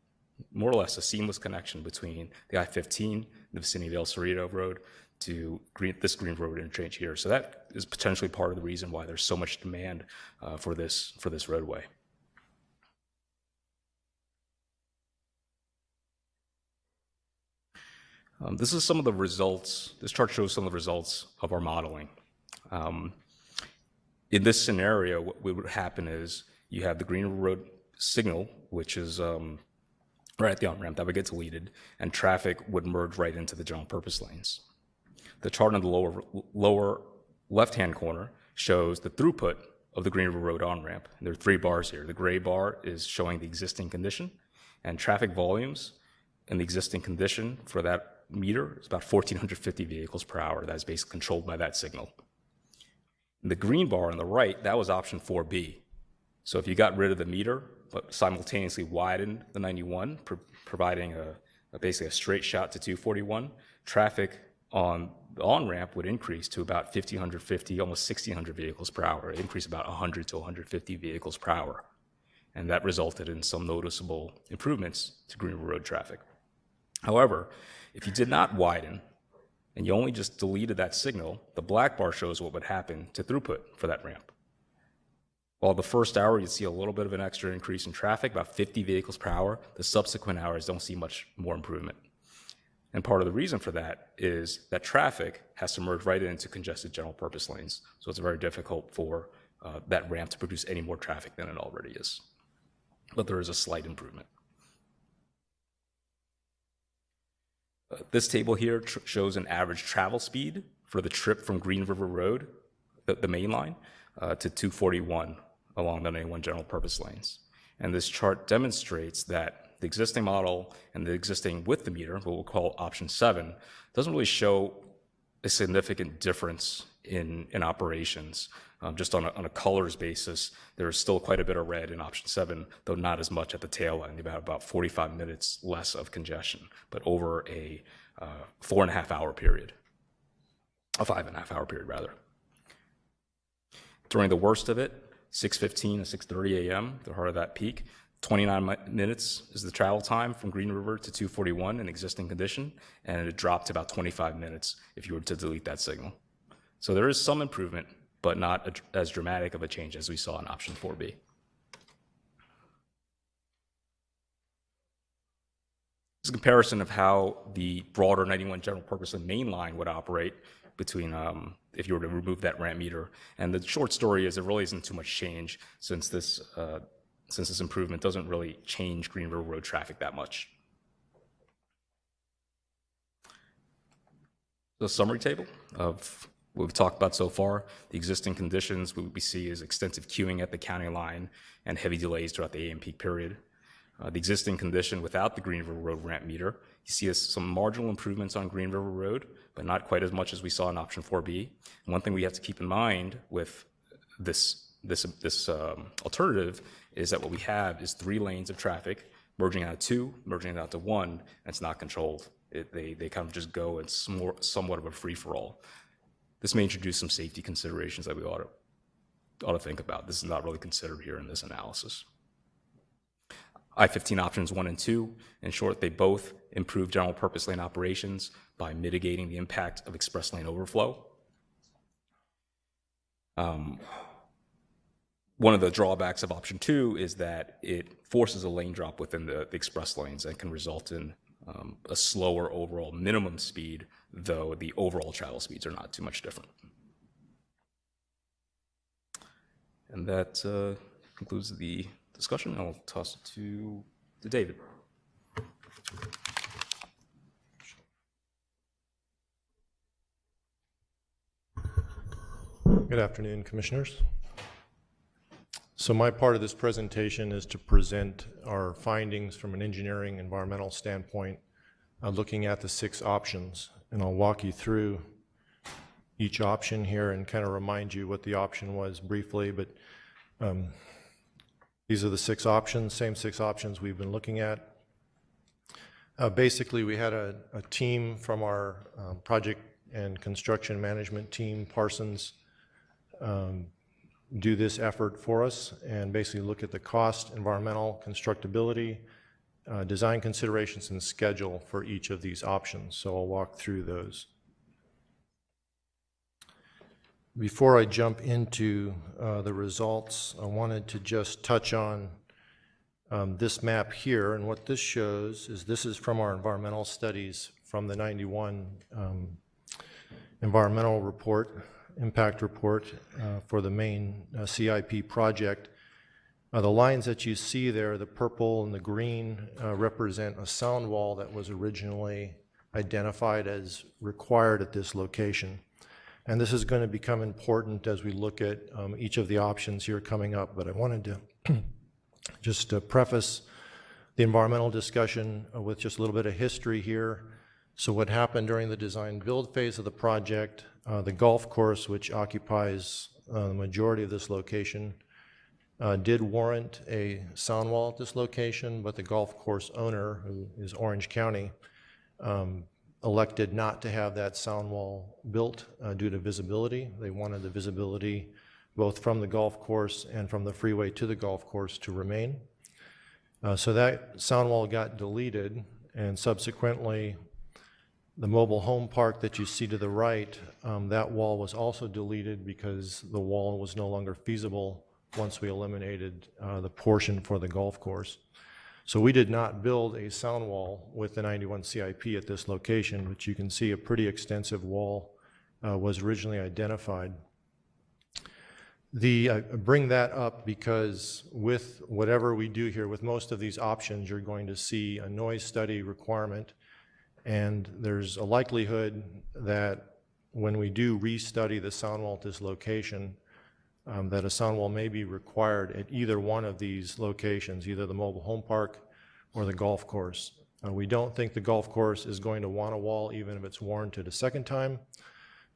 Speaker 10: more or less a seamless connection between the I-15, the vicinity of El Cerrito Road, to this Green Road interchange here. So that is potentially part of the reason why there's so much demand for this roadway. This is some of the results. This chart shows some of the results of our modeling. In this scenario, what would happen is you have the Green River Road signal, which is right at the on-ramp, that would get deleted, and traffic would merge right into the general purpose lanes. The chart in the lower left-hand corner shows the throughput of the Green River Road on-ramp. There are 3 bars here. The gray bar is showing the existing condition, and traffic volumes in the existing condition for that meter is about 1,450 vehicles per hour. That is basically controlled by that signal. And the green bar on the right, that was option 4B. So if you got rid of the meter, but simultaneously widened the 91, providing basically a straight shot to 241, traffic on the on-ramp would increase to about 1,550, almost 1,600 vehicles per hour. It increased about 100 to 150 vehicles per hour. And that resulted in some noticeable improvements to Green River Road traffic. However, if you did not widen and you only just deleted that signal, the black bar shows what would happen to throughput for that ramp. While the first hour you'd see a little bit of an extra increase in traffic, about 50 vehicles per hour, the subsequent hours don't see much more improvement. And part of the reason for that is that traffic has to merge right into congested general purpose lanes. So it's very difficult for that ramp to produce any more traffic than it already is. But there is a slight improvement. This table here shows an average travel speed for the trip from Green River Road, the main line, to 241 along the 91 general purpose lanes. And this chart demonstrates that the existing model and the existing with the meter, what we'll call option 7, doesn't really show a significant difference in operations. Just on a colors basis, there is still quite a bit of red in option 7, though not as much at the tail end, about 45 minutes less of congestion, but over a 4.5 hour period, a 5.5 hour period rather. During the worst of it, 6:15 to 6:30 a.m., the heart of that peak, 29 minutes is the travel time from Green River to 241 in existing condition, and it dropped to about 25 minutes if you were to delete that signal. So there is some improvement, but not as dramatic of a change as we saw in option 4B. This is a comparison of how the broader 91 general purpose and main line would operate between if you were to remove that ramp meter. And the short story is there really isn't too much change since this improvement doesn't really change Green River Road traffic that much. The summary table of what we've talked about so far, the existing conditions we see is extensive queuing at the county line and heavy delays throughout the AM peak period. The existing condition without the Green River Road ramp meter, you see some marginal improvements on Green River Road, but not quite as much as we saw in option 4B. And one thing we have to keep in mind with this alternative is that what we have is 3 lanes of traffic merging out of 2, merging out to 1, and it's not controlled. They kind of just go, it's somewhat of a free-for-all. This may introduce some safety considerations that we ought to think about. This is not really considered here in this analysis. I-15 options 1 and 2, in short, they both improve general purpose lane operations by mitigating the impact of express lane overflow. One of the drawbacks of option 2 is that it forces a lane drop within the express lanes and can result in a slower overall minimum speed, though the overall travel speeds are not too much different. And that concludes the discussion. I'll toss it to David.
Speaker 11: Good afternoon, Commissioners. So my part of this presentation is to present our findings from an engineering environmental standpoint, looking at the 6 options. And I'll walk you through each option here and kind of remind you what the option was briefly, but these are the 6 options, same 6 options we've been looking at. Basically, we had a team from our project and construction management team, Parsons, do this effort for us and basically look at the cost, environmental, constructability, design considerations, and schedule for each of these options. So I'll walk through those. Before I jump into the results, I wanted to just touch on this map here. And what this shows is this is from our environmental studies from the 91 environmental report, impact report for the main CIP project. The lines that you see there, the purple and the green, represent a sound wall that was originally identified as required at this location. And this is going to become important as we look at each of the options here coming up. But I wanted to just preface the environmental discussion with just a little bit of history here. So what happened during the design build phase of the project, the golf course, which occupies the majority of this location, did warrant a sound wall at this location, but the golf course owner, who is Orange County, elected not to have that sound wall built due to visibility. They wanted the visibility both from the golf course and from the freeway to the golf course to remain. So that sound wall got deleted, and subsequently the mobile home park that you see to the right, that wall was also deleted because the wall was no longer feasible once we eliminated the portion for the golf course. So we did not build a sound wall with the 91 CIP at this location, but you can see a pretty extensive wall was originally identified. I bring that up because with whatever we do here, with most of these options, you're going to see a noise study requirement, and there's a likelihood that when we do restudy the sound wall at this location, that a sound wall may be required at either one of these locations, either the mobile home park or the golf course. We don't think the golf course is going to want a wall even if it's warranted a second time,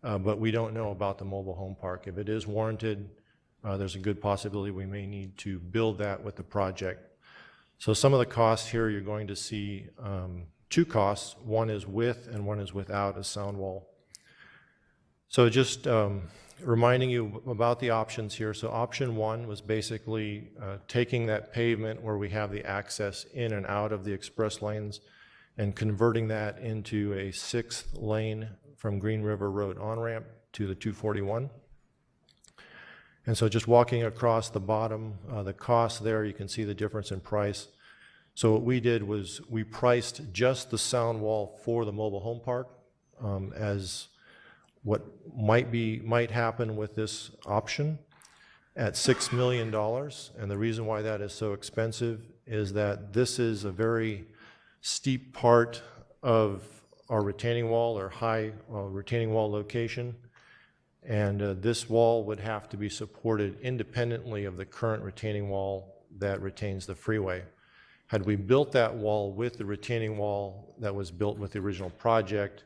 Speaker 11: but we don't know about the mobile home park. If it is warranted, there's a good possibility we may need to build that with the project. So some of the costs here, you're going to see 2 costs. One is with and one is without a sound wall. So just reminding you about the options here. So option 1 was basically taking that pavement where we have the access in and out of the express lanes and converting that into a 6th lane from Green River Road on-ramp to the 241. And so just walking across the bottom, the cost there, you can see the difference in price. So what we did was we priced just the sound wall for the mobile home park as what might happen with this option at $6 million. And the reason why that is so expensive is that this is a very steep part of our retaining wall or high retaining wall location. And this wall would have to be supported independently of the current retaining wall that retains the freeway. Had we built that wall with the retaining wall that was built with the original project,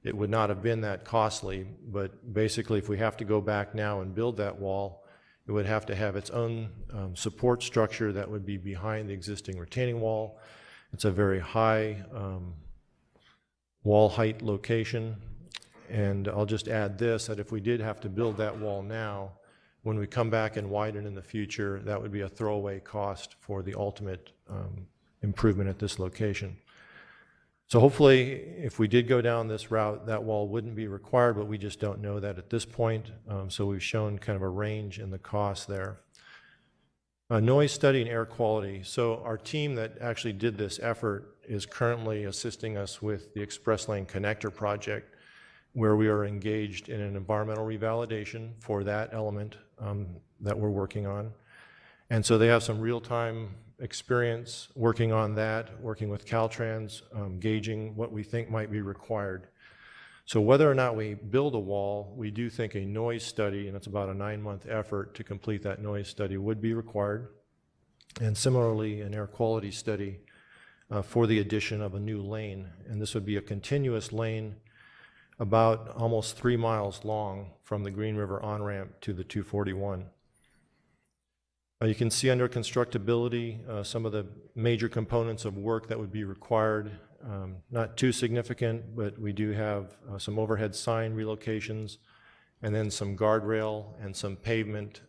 Speaker 11: it would not have been that costly. But basically, if we have to go back now and build that wall, it would have to have its own support structure that would be behind the existing retaining wall. It's a very high wall height location. And I'll just add this, that if we did have to build that wall now, when we come back and widen in the future, that would be a throwaway cost for the ultimate improvement at this location. So hopefully, if we did go down this route, that wall wouldn't be required, but we just don't know that at this point. So we've shown kind of a range in the cost there. Noise study and air quality. So our team that actually did this effort is currently assisting us with the Express Lane Connector project, where we are engaged in an environmental revalidation for that element that we're working on. And so they have some real-time experience working on that, working with Caltrans, gauging what we think might be required. So whether or not we build a wall, we do think a noise study, and it's about a 9-month effort to complete that noise study, would be required. And similarly, an air quality study for the addition of a new lane. And this would be a continuous lane about almost 3 miles long from the Green River on-ramp to the 241. You can see under constructability some of the major components of work that would be required. Not too significant, but we do have some overhead sign relocations and then some guardrail and some pavement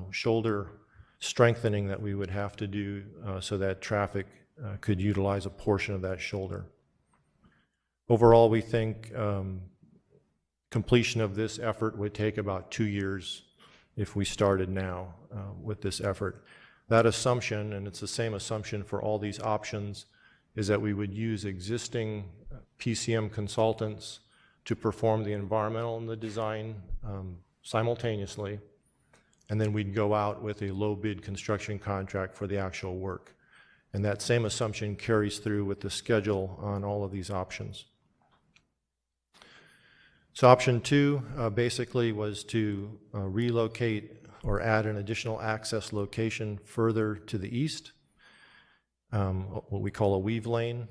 Speaker 11: shoulder strengthening that we would have to do so that traffic could utilize a portion of that shoulder. Overall, we think completion of this effort would take about 2 years if we started now with this effort. That assumption, and it's the same assumption for all these options, is that we would use existing PCM consultants to perform the environmental and the design simultaneously, and then we'd go out with a low bid construction contract for the actual work. And that same assumption carries through with the schedule on all of these options. So option 2 basically was to relocate or add an additional access location further to the east, what we call a weave lane.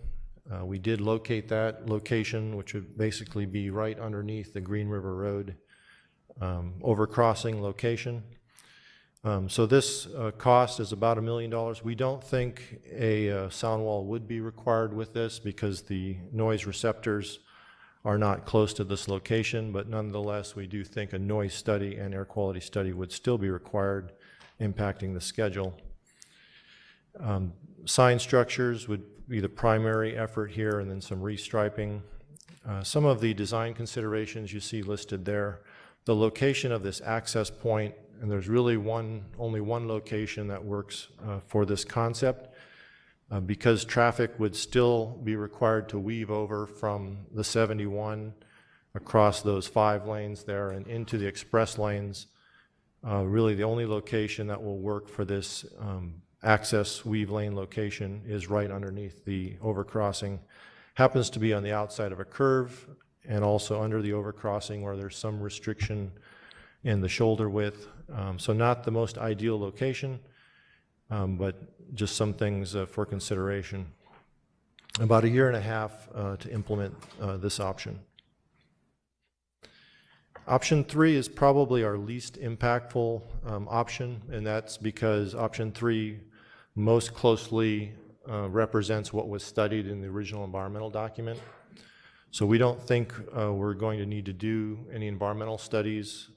Speaker 11: We did locate that location, which would basically be right underneath the Green River Road overcrossing location. So this cost is about $1 million. We don't think a sound wall would be required with this because the noise receptors are not close to this location, but nonetheless, we do think a noise study and air quality study would still be required, impacting the schedule. Sign structures would be the primary effort here, and then some restriping. Some of the design considerations you see listed there. The location of this access point, and there's really only one location that works for this concept. Because traffic would still be required to weave over from the 71 across those 5 lanes there and into the express lanes, really the only location that will work for this access weave lane location is right underneath the overcrossing. Happens to be on the outside of a curve and also under the overcrossing where there's some restriction in the shoulder width. So not the most ideal location, but just some things for consideration. About 1.5 years to implement this option. Option 3 is probably our least impactful option, and that's because option 3 most closely represents what was studied in the original environmental document. So we don't think we're going to need to do any environmental studies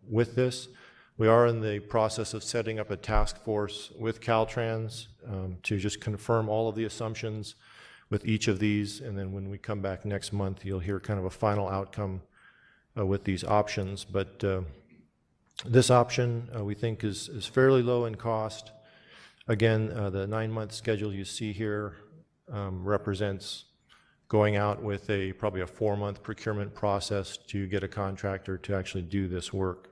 Speaker 11: with this. We are in the process of setting up a task force with Caltrans to just confirm all of the assumptions with each of these, and then when we come back next month, you'll hear kind of a final outcome with these options. But this option we think is fairly low in cost. Again, the 9-month schedule you see here represents going out with probably a 4-month procurement process to get a contractor to actually do this work.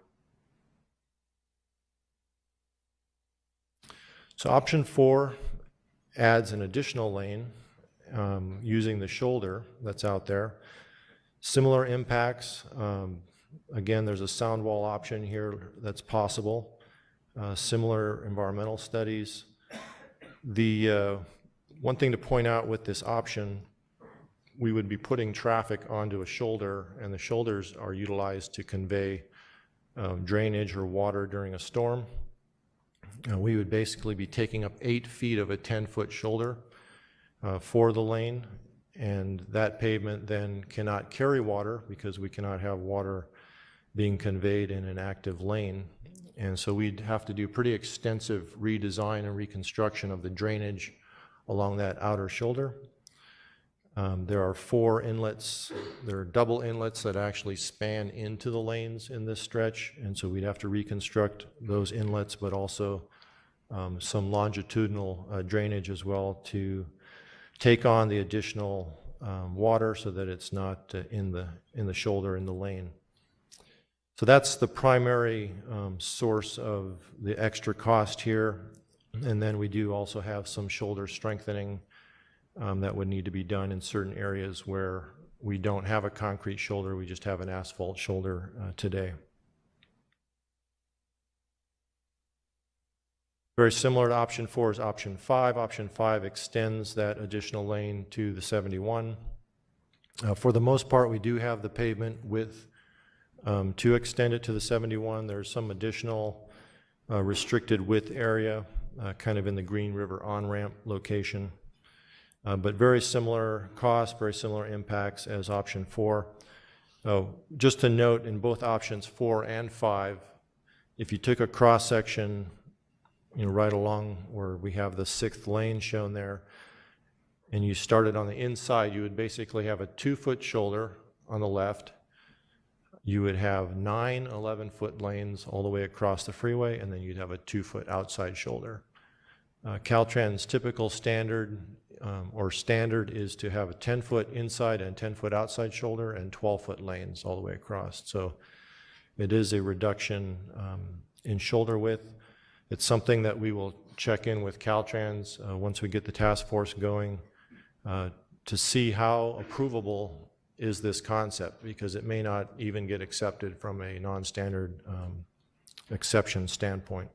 Speaker 11: So option 4 adds an additional lane using the shoulder that's out there. Similar impacts. Again, there's a sound wall option here that's possible. Similar environmental studies. The one thing to point out with this option, we would be putting traffic onto a shoulder, and the shoulders are utilized to convey drainage or water during a storm. We would basically be taking up 8 feet of a 10-foot shoulder for the lane, and that pavement then cannot carry water because we cannot have water being conveyed in an active lane. And so we'd have to do pretty extensive redesign and reconstruction of the drainage along that outer shoulder. There are 4 inlets. There are double inlets that actually span into the lanes in this stretch, and so we'd have to reconstruct those inlets, but also some longitudinal drainage as well to take on the additional water so that it's not in the shoulder in the lane. So that's the primary source of the extra cost here. And then we do also have some shoulder strengthening that would need to be done in certain areas where we don't have a concrete shoulder, we just have an asphalt shoulder today. Very similar to option 4 is option 5. Option 5 extends that additional lane to the 71. For the most part, we do have the pavement width to extend it to the 71. There's some additional restricted width area kind of in the Green River on-ramp location. But very similar costs, very similar impacts as option 4. Just to note, in both options 4 and 5, if you took a cross-section right along where we have the 6th lane shown there, and you started on the inside, you would basically have a 2-foot shoulder on the left. You would have 9 11-foot lanes all the way across the freeway, and then you'd have a 2-foot outside shoulder. Caltrans' typical standard is to have a 10-foot inside and 10-foot outside shoulder and 12-foot lanes all the way across. So it is a reduction in shoulder width. It's something that we will check in with Caltrans once we get the task force going to see how approvable is this concept, because it may not even get accepted from a non-standard exception standpoint.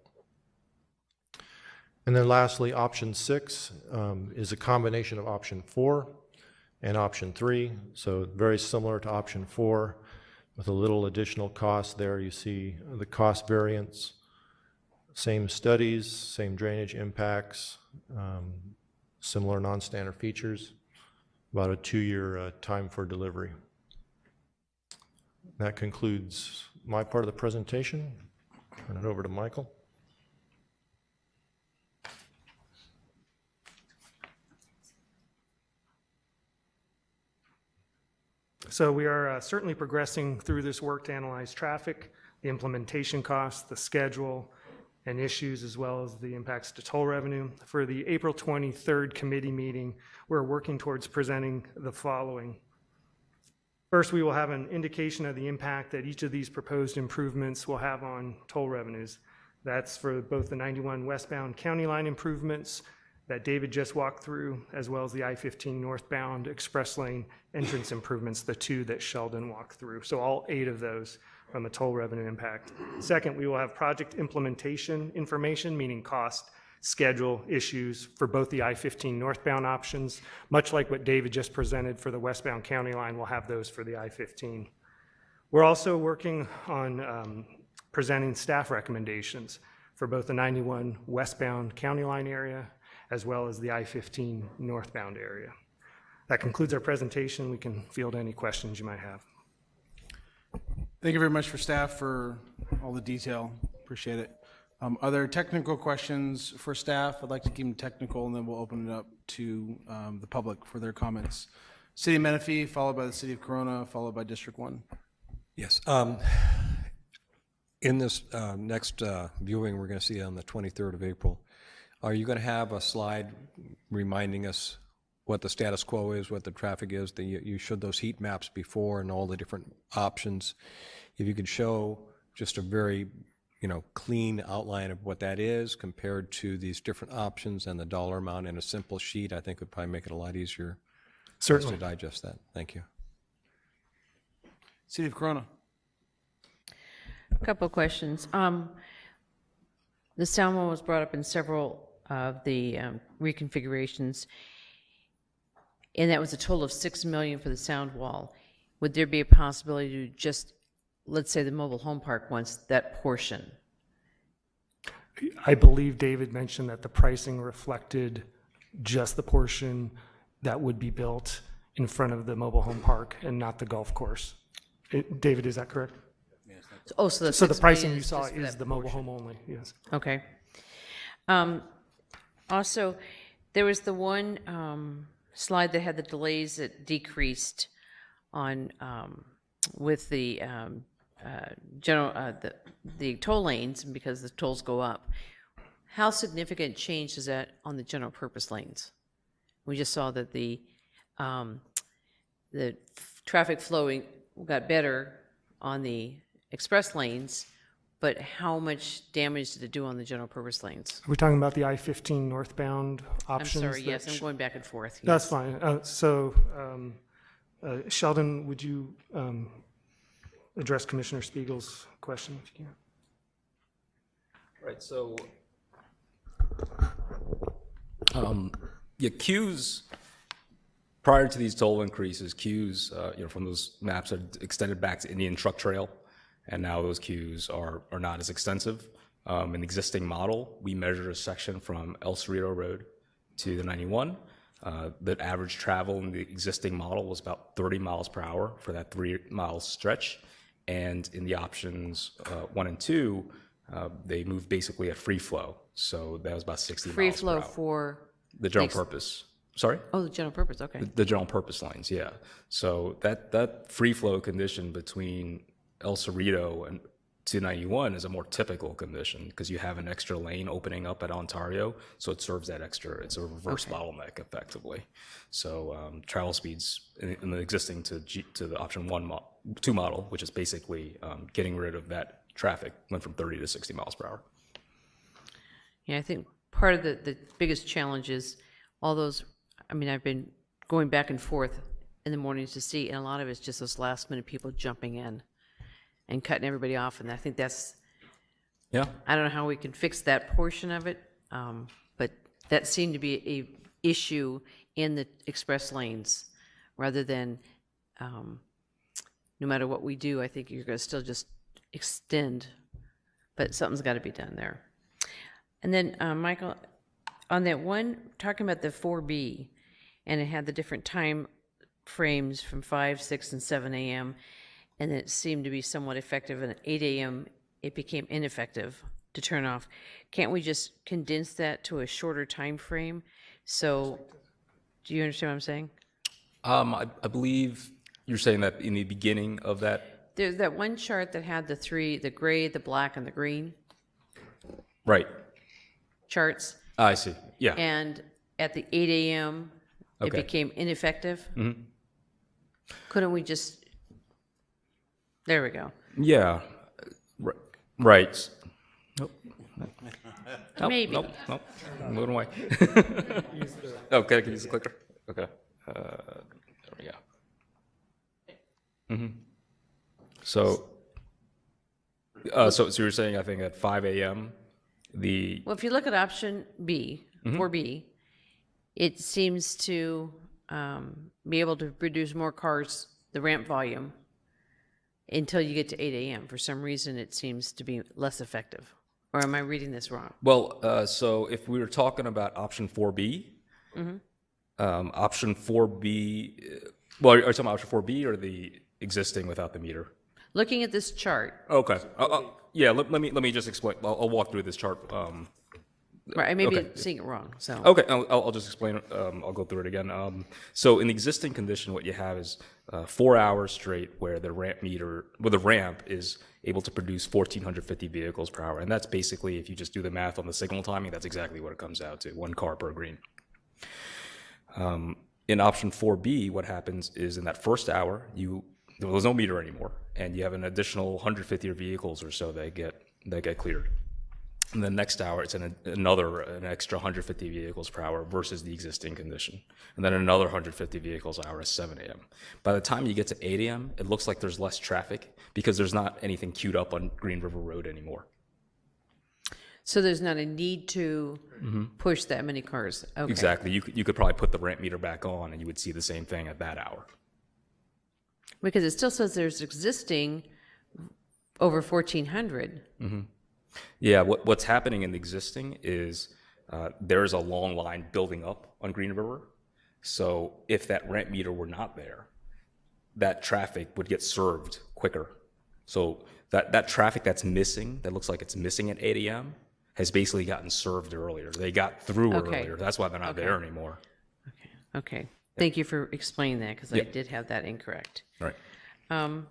Speaker 11: And then lastly, option 6 is a combination of option 4 and option 3. So very similar to option 4 with a little additional cost there. You see the cost variance, same studies, same drainage impacts, similar non-standard features, about a 2-year time for delivery. That concludes my part of the presentation. Turn it over to Michael.
Speaker 9: So we are certainly progressing through this work to analyze traffic, the implementation costs, the schedule, and issues, as well as the impacts to toll revenue. For the April 23rd committee meeting, we're working towards presenting the following. First, we will have an indication of the impact that each of these proposed improvements will have on toll revenues. That's for both the 91 westbound county line improvements that David just walked through, as well as the I-15 northbound express lane entrance improvements, the 2 that Sheldon walked through. So all 8 of those from a toll revenue impact. Second, we will have project implementation information, meaning cost, schedule, issues for both the I-15 northbound options. Much like what David just presented for the westbound county line, we'll have those for the I-15. We're also working on presenting staff recommendations for both the 91 westbound county line area as well as the I-15 northbound area. That concludes our presentation. We can field any questions you might have.
Speaker 1: Thank you very much for staff for all the detail. Appreciate it. Are there technical questions for staff? I'd like to keep them technical, and then we'll open it up to the public for their comments. City of Menifee, followed by the City of Corona, followed by District 1.
Speaker 8: Yes. In this next viewing we're going to see on the 23rd of April, Are you going to have a slide reminding us what the status quo is, what the traffic is? You showed those heat maps before and all the different options. If you could show just a very, clean outline of what that is compared to these different options and the dollar amount in a simple sheet, I think would probably make it a lot easier for us
Speaker 9: Certainly.
Speaker 8: to digest that. Thank you.
Speaker 1: City of Corona.
Speaker 12: A couple of questions. The sound wall was brought up in several of the reconfigurations, and that was a total of $6 million for the sound wall. Would there be a possibility to just, let's say the mobile home park wants that portion?
Speaker 9: I believe David mentioned that the pricing reflected just the portion that would be built in front of the mobile home park and not the golf course. David, is that correct?
Speaker 12: Oh, so the
Speaker 9: So the
Speaker 12: $6
Speaker 9: pricing
Speaker 12: million
Speaker 9: you saw
Speaker 12: just for
Speaker 9: is
Speaker 12: that
Speaker 9: the mobile
Speaker 12: portion.
Speaker 9: home only, yes.
Speaker 12: Okay. Also, there was the one slide that had the delays that decreased on with the the toll lanes because the tolls go up. How significant change is that on the general purpose lanes? We just saw that the traffic flowing got better on the express lanes, but how much damage did it do on the general purpose lanes?
Speaker 9: Are we talking about the I-15 northbound
Speaker 12: I'm
Speaker 9: options?
Speaker 12: sorry,
Speaker 9: that
Speaker 12: yes, I'm going back and forth.
Speaker 9: That's
Speaker 12: yes.
Speaker 9: fine. Sheldon, would you address Commissioner Spiegel's question if you can?
Speaker 10: Right, so queues, prior to these toll increases, queues, from those maps are extended back to Indian Truck Trail, and now those queues are not as extensive. In the existing model, we measure a section from El Cerrito Road to the 91. The average travel in the existing model was about 30 miles per hour for that 3-mile stretch, and in the options 1 and 2, they moved basically at free flow, so that was about 60
Speaker 12: Free
Speaker 10: miles per
Speaker 12: flow
Speaker 10: hour.
Speaker 12: for?
Speaker 10: The general purpose. Sorry?
Speaker 12: Oh, the general purpose, okay.
Speaker 10: The general purpose lanes, yeah. So that free flow condition between El Cerrito and 291 is a more typical condition because you have an extra lane opening up at Ontario, so it serves that extra. It's a reverse bottleneck effectively. So travel speeds in the existing to the option 2 model, which is basically getting rid of that traffic, went from 30 to 60 miles per hour.
Speaker 12: Yeah, I think part of the biggest challenge is all those, I've been going back and forth in the mornings to see, and a lot of it's just those last minute people jumping in and cutting everybody off, and I think that's,
Speaker 10: Yeah.
Speaker 12: I don't know how we can fix that portion of it, but that seemed to be a issue in the express lanes, rather than, no matter what we do, I think you're going to still just extend, but something's got to be done there. And then, Michael, on that one, talking about the 4B, and it had the different time frames from 5, 6, and 7 a.m., and it seemed to be somewhat effective, and at 8 a.m., it became ineffective to turn off. Can't we just condense that to a shorter time frame? So, do you understand what I'm saying?
Speaker 10: I believe you're saying that in the beginning of that.
Speaker 12: There's that one chart that had the three, the gray, the black, and the green
Speaker 10: Right.
Speaker 12: charts,
Speaker 10: I see. Yeah.
Speaker 12: and at the 8 a.m., it
Speaker 10: Okay.
Speaker 12: became ineffective.
Speaker 10: Mm-hmm.
Speaker 12: Couldn't we just, there we go.
Speaker 10: Yeah. Right. Nope.
Speaker 12: Maybe.
Speaker 10: Nope. I'm moving away. Okay, I can use the clicker. Okay. There we go. Mm-hmm. So you're saying, I think at 5 a.m.,
Speaker 12: Well, if you look at option B,
Speaker 10: Mm-hmm.
Speaker 12: 4B, it seems to be able to produce more cars, the ramp volume, until you get to 8 a.m. For some reason, it seems to be less effective. Or am I reading this wrong?
Speaker 10: well, so if we were talking about option 4B, option 4B, well, are you talking about option 4B or the existing without the meter?
Speaker 12: Looking at this chart,
Speaker 10: Okay. Yeah, let me just explain. I'll walk through this chart.
Speaker 12: right, I may be
Speaker 10: Okay.
Speaker 12: seeing it wrong, so.
Speaker 10: Okay, I'll just explain it. I'll go through it again. So in the existing condition, what you have is 4 hours straight where the ramp is able to produce 1,450 vehicles per hour. And that's basically, if you just do the math on the signal timing, that's exactly what it comes out to, 1 car per green. In option 4B, what happens is in that first hour, there's no meter anymore, and you have an additional 150 vehicles or so that get cleared. And the next hour, it's an extra 150 vehicles per hour versus the existing condition. And then another 150 vehicles an hour at 7 a.m. By the time you get to 8 a.m., it looks like there's less traffic because there's not anything queued up on Green River Road anymore.
Speaker 12: So there's not a need to push that many cars? Okay.
Speaker 10: Exactly. You could probably put the ramp meter back on and you would see the same thing at that hour.
Speaker 12: Because it still says there's existing over 1,400.
Speaker 10: Yeah, what's happening in the existing is there's a long line building up on Green River. So if that ramp meter were not there, that traffic would get served quicker. So that traffic that's missing, that looks like it's missing at 8 a.m., has basically gotten served earlier. They got through earlier. That's why they're not there anymore.
Speaker 12: Okay. Thank you for explaining that, because I did have that incorrect.
Speaker 10: Right.
Speaker 12: And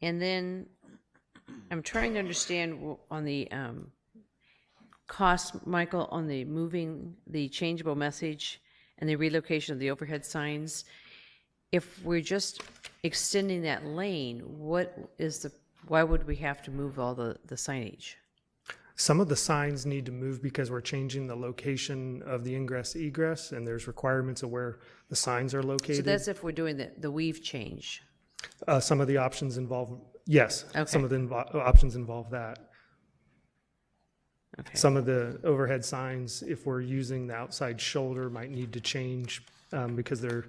Speaker 12: then I'm trying to understand on the cost, Michael, on the moving the changeable message and the relocation of the overhead signs. If we're just extending that lane, why would we have to move all the signage?
Speaker 9: Some of the signs need to move because we're changing the location of the ingress egress, and there's requirements of where the signs are located.
Speaker 12: So that's if we're doing the weave change.
Speaker 9: Some of the options involve, yes,
Speaker 12: Okay.
Speaker 9: some of the options involve that.
Speaker 12: Okay.
Speaker 9: Some of the overhead signs, if we're using the outside shoulder, might need to change because they're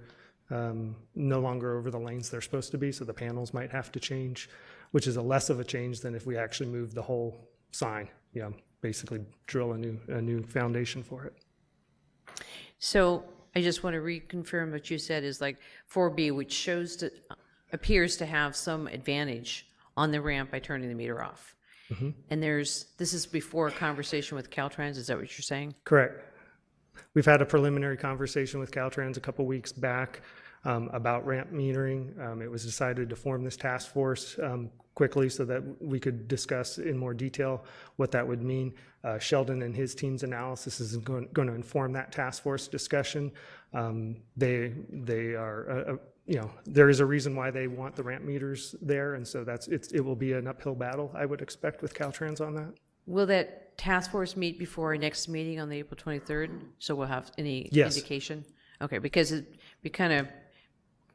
Speaker 9: no longer over the lanes they're supposed to be, so the panels might have to change, which is a less of a change than if we actually move the whole sign. Basically drill a new foundation for it.
Speaker 12: So I just want to reconfirm what you said is like 4B, which appears to have some advantage on the ramp by turning the meter off. And this is before a conversation with Caltrans, is that what you're saying?
Speaker 9: Correct. We've had a preliminary conversation with Caltrans a couple weeks back about ramp metering. It was decided to form this task force quickly so that we could discuss in more detail what that would mean. Sheldon and his team's analysis is going to inform that task force discussion. They are, there is a reason why they want the ramp meters there, and so it will be an uphill battle, I would expect, with Caltrans on that.
Speaker 12: Will that task force meet before our next meeting on the April 23rd? So we'll have any
Speaker 9: Yes.
Speaker 12: indication? Okay, because it'd be kind of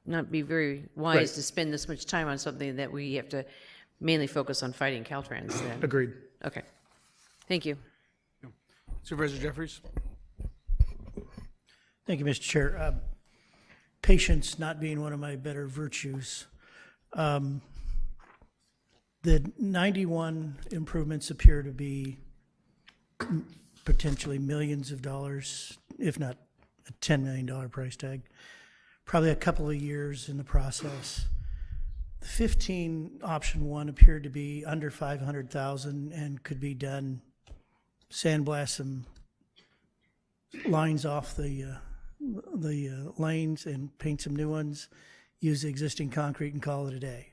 Speaker 12: not be very wise
Speaker 9: Right.
Speaker 12: to spend this much time on something that we have to mainly focus on fighting Caltrans then.
Speaker 9: Agreed.
Speaker 12: Okay, thank you.
Speaker 1: Supervisor Jeffries?
Speaker 13: Thank you, Mr. Chair. Patience not being one of my better virtues. The 91 improvements appear to be potentially millions of dollars, if not a $10 million price tag. Probably a couple of years in the process. The 15 option 1 appeared to be under 500,000 and could be done, sandblast some lines off the lanes and paint some new ones, use the existing concrete and call it a day.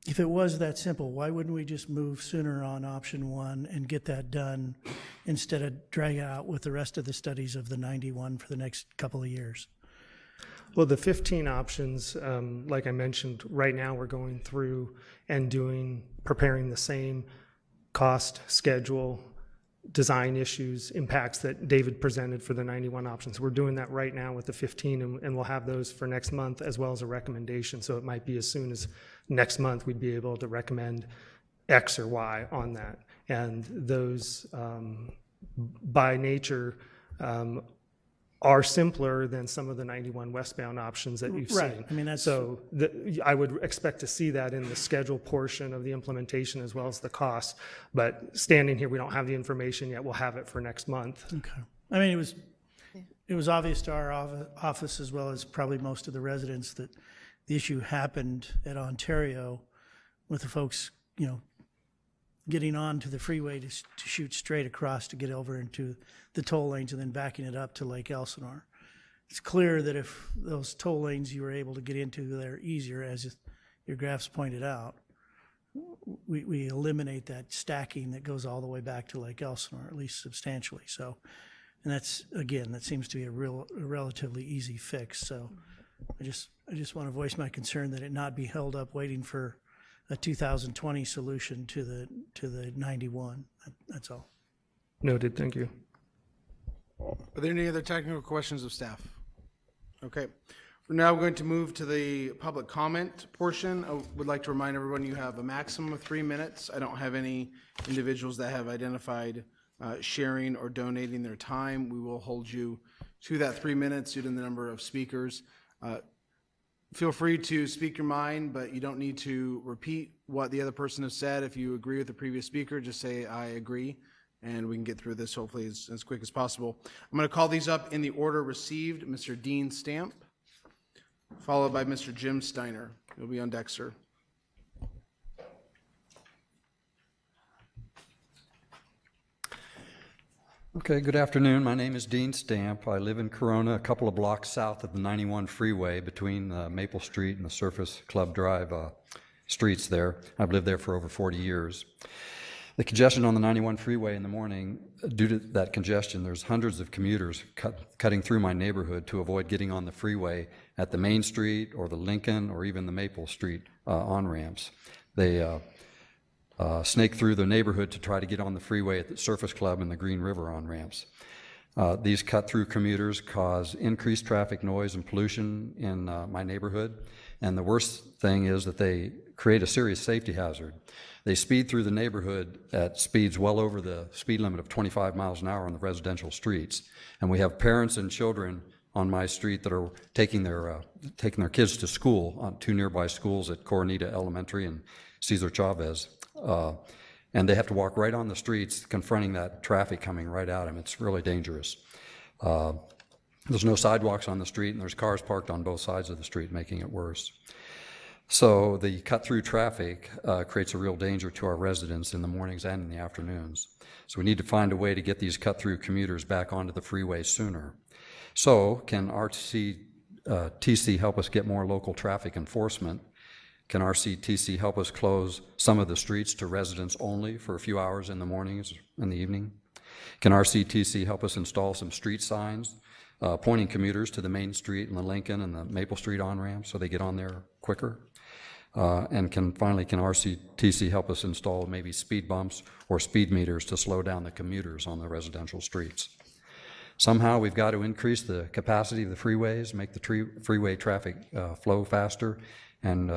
Speaker 13: If it was that simple, why wouldn't we just move sooner on option 1 and get that done instead of drag out with the rest of the studies of the 91 for the next couple of years?
Speaker 9: Well, the 15 options, like I mentioned, right now we're going through and preparing the same cost, schedule, design issues, impacts that David presented for the 91 options. We're doing that right now with the 15, and we'll have those for next month as well as a recommendation. So it might be as soon as next month we'd be able to recommend X or Y on that. And those, by nature, are simpler than some of the 91 westbound options that you've
Speaker 13: Right.
Speaker 9: seen.
Speaker 13: I mean, that's-
Speaker 9: So I would expect to see that in the schedule portion of the implementation as well as the cost. But standing here, we don't have the information yet. We'll have it for next month.
Speaker 13: Okay. I mean, it was obvious to our office as well as probably most of the residents that the issue happened at Ontario with the folks, getting onto the freeway to shoot straight across to get over into the toll lanes and then backing it up to Lake Elsinore. It's clear that if those toll lanes you were able to get into there easier, as your graphs pointed out, we eliminate that stacking that goes all the way back to Lake Elsinore, at least substantially. So, and that's, again, that seems to be a relatively easy fix. So I just want to voice my concern that it not be held up waiting for a 2020 solution to the 91. That's all.
Speaker 9: Noted, thank you.
Speaker 1: Are there any other technical questions of staff? Okay. We're now going to move to the public comment portion. I would like to remind everyone you have a maximum of 3 minutes. I don't have any individuals that have identified sharing or donating their time. We will hold you to that 3 minutes due to the number of speakers. Feel free to speak your mind, but you don't need to repeat what the other person has said. If you agree with the previous speaker, just say, I agree, and we can get through this hopefully as quick as possible. I'm going to call these up in the order received. Mr. Dean Stamp, followed by Mr. Jim Steiner. You'll be on deck, sir.
Speaker 14: Okay, good afternoon. My name is Dean Stamp. I live in Corona, a couple of blocks south of the 91 freeway between Maple Street and the Surface Club Drive streets there. I've lived there for over 40 years. The congestion on the 91 freeway in the morning, due to that congestion, there's hundreds of commuters cutting through my neighborhood to avoid getting on the freeway at the Main Street or the Lincoln or even the Maple Street on-ramps. They snake through the neighborhood to try to get on the freeway at the Surface Club and the Green River on-ramps. These cut-through commuters cause increased traffic noise and pollution in my neighborhood, and the worst thing is that they create a serious safety hazard. They speed through the neighborhood at speeds well over the speed limit of 25 miles an hour on the residential streets, and we have parents and children on my street that are taking their kids to school on 2 nearby schools at Coronita Elementary and Cesar Chavez. And they have to walk right on the streets confronting that traffic coming right at them. It's really dangerous. There's no sidewalks on the street, and there's cars parked on both sides of the street, making it worse. So the cut-through traffic creates a real danger to our residents in the mornings and in the afternoons. So we need to find a way to get these cut-through commuters back onto the freeway sooner. So can RCTC help us get more local traffic enforcement? Can RCTC help us close some of the streets to residents only for a few hours in the mornings and the evening? Can RCTC help us install some street signs pointing commuters to the Main Street and the Lincoln and the Maple Street on-ramp so they get on there quicker? And can RCTC help us install maybe speed bumps or speed meters to slow down the commuters on the residential streets? Somehow we've got to increase the capacity of the freeways, make the freeway traffic flow faster, and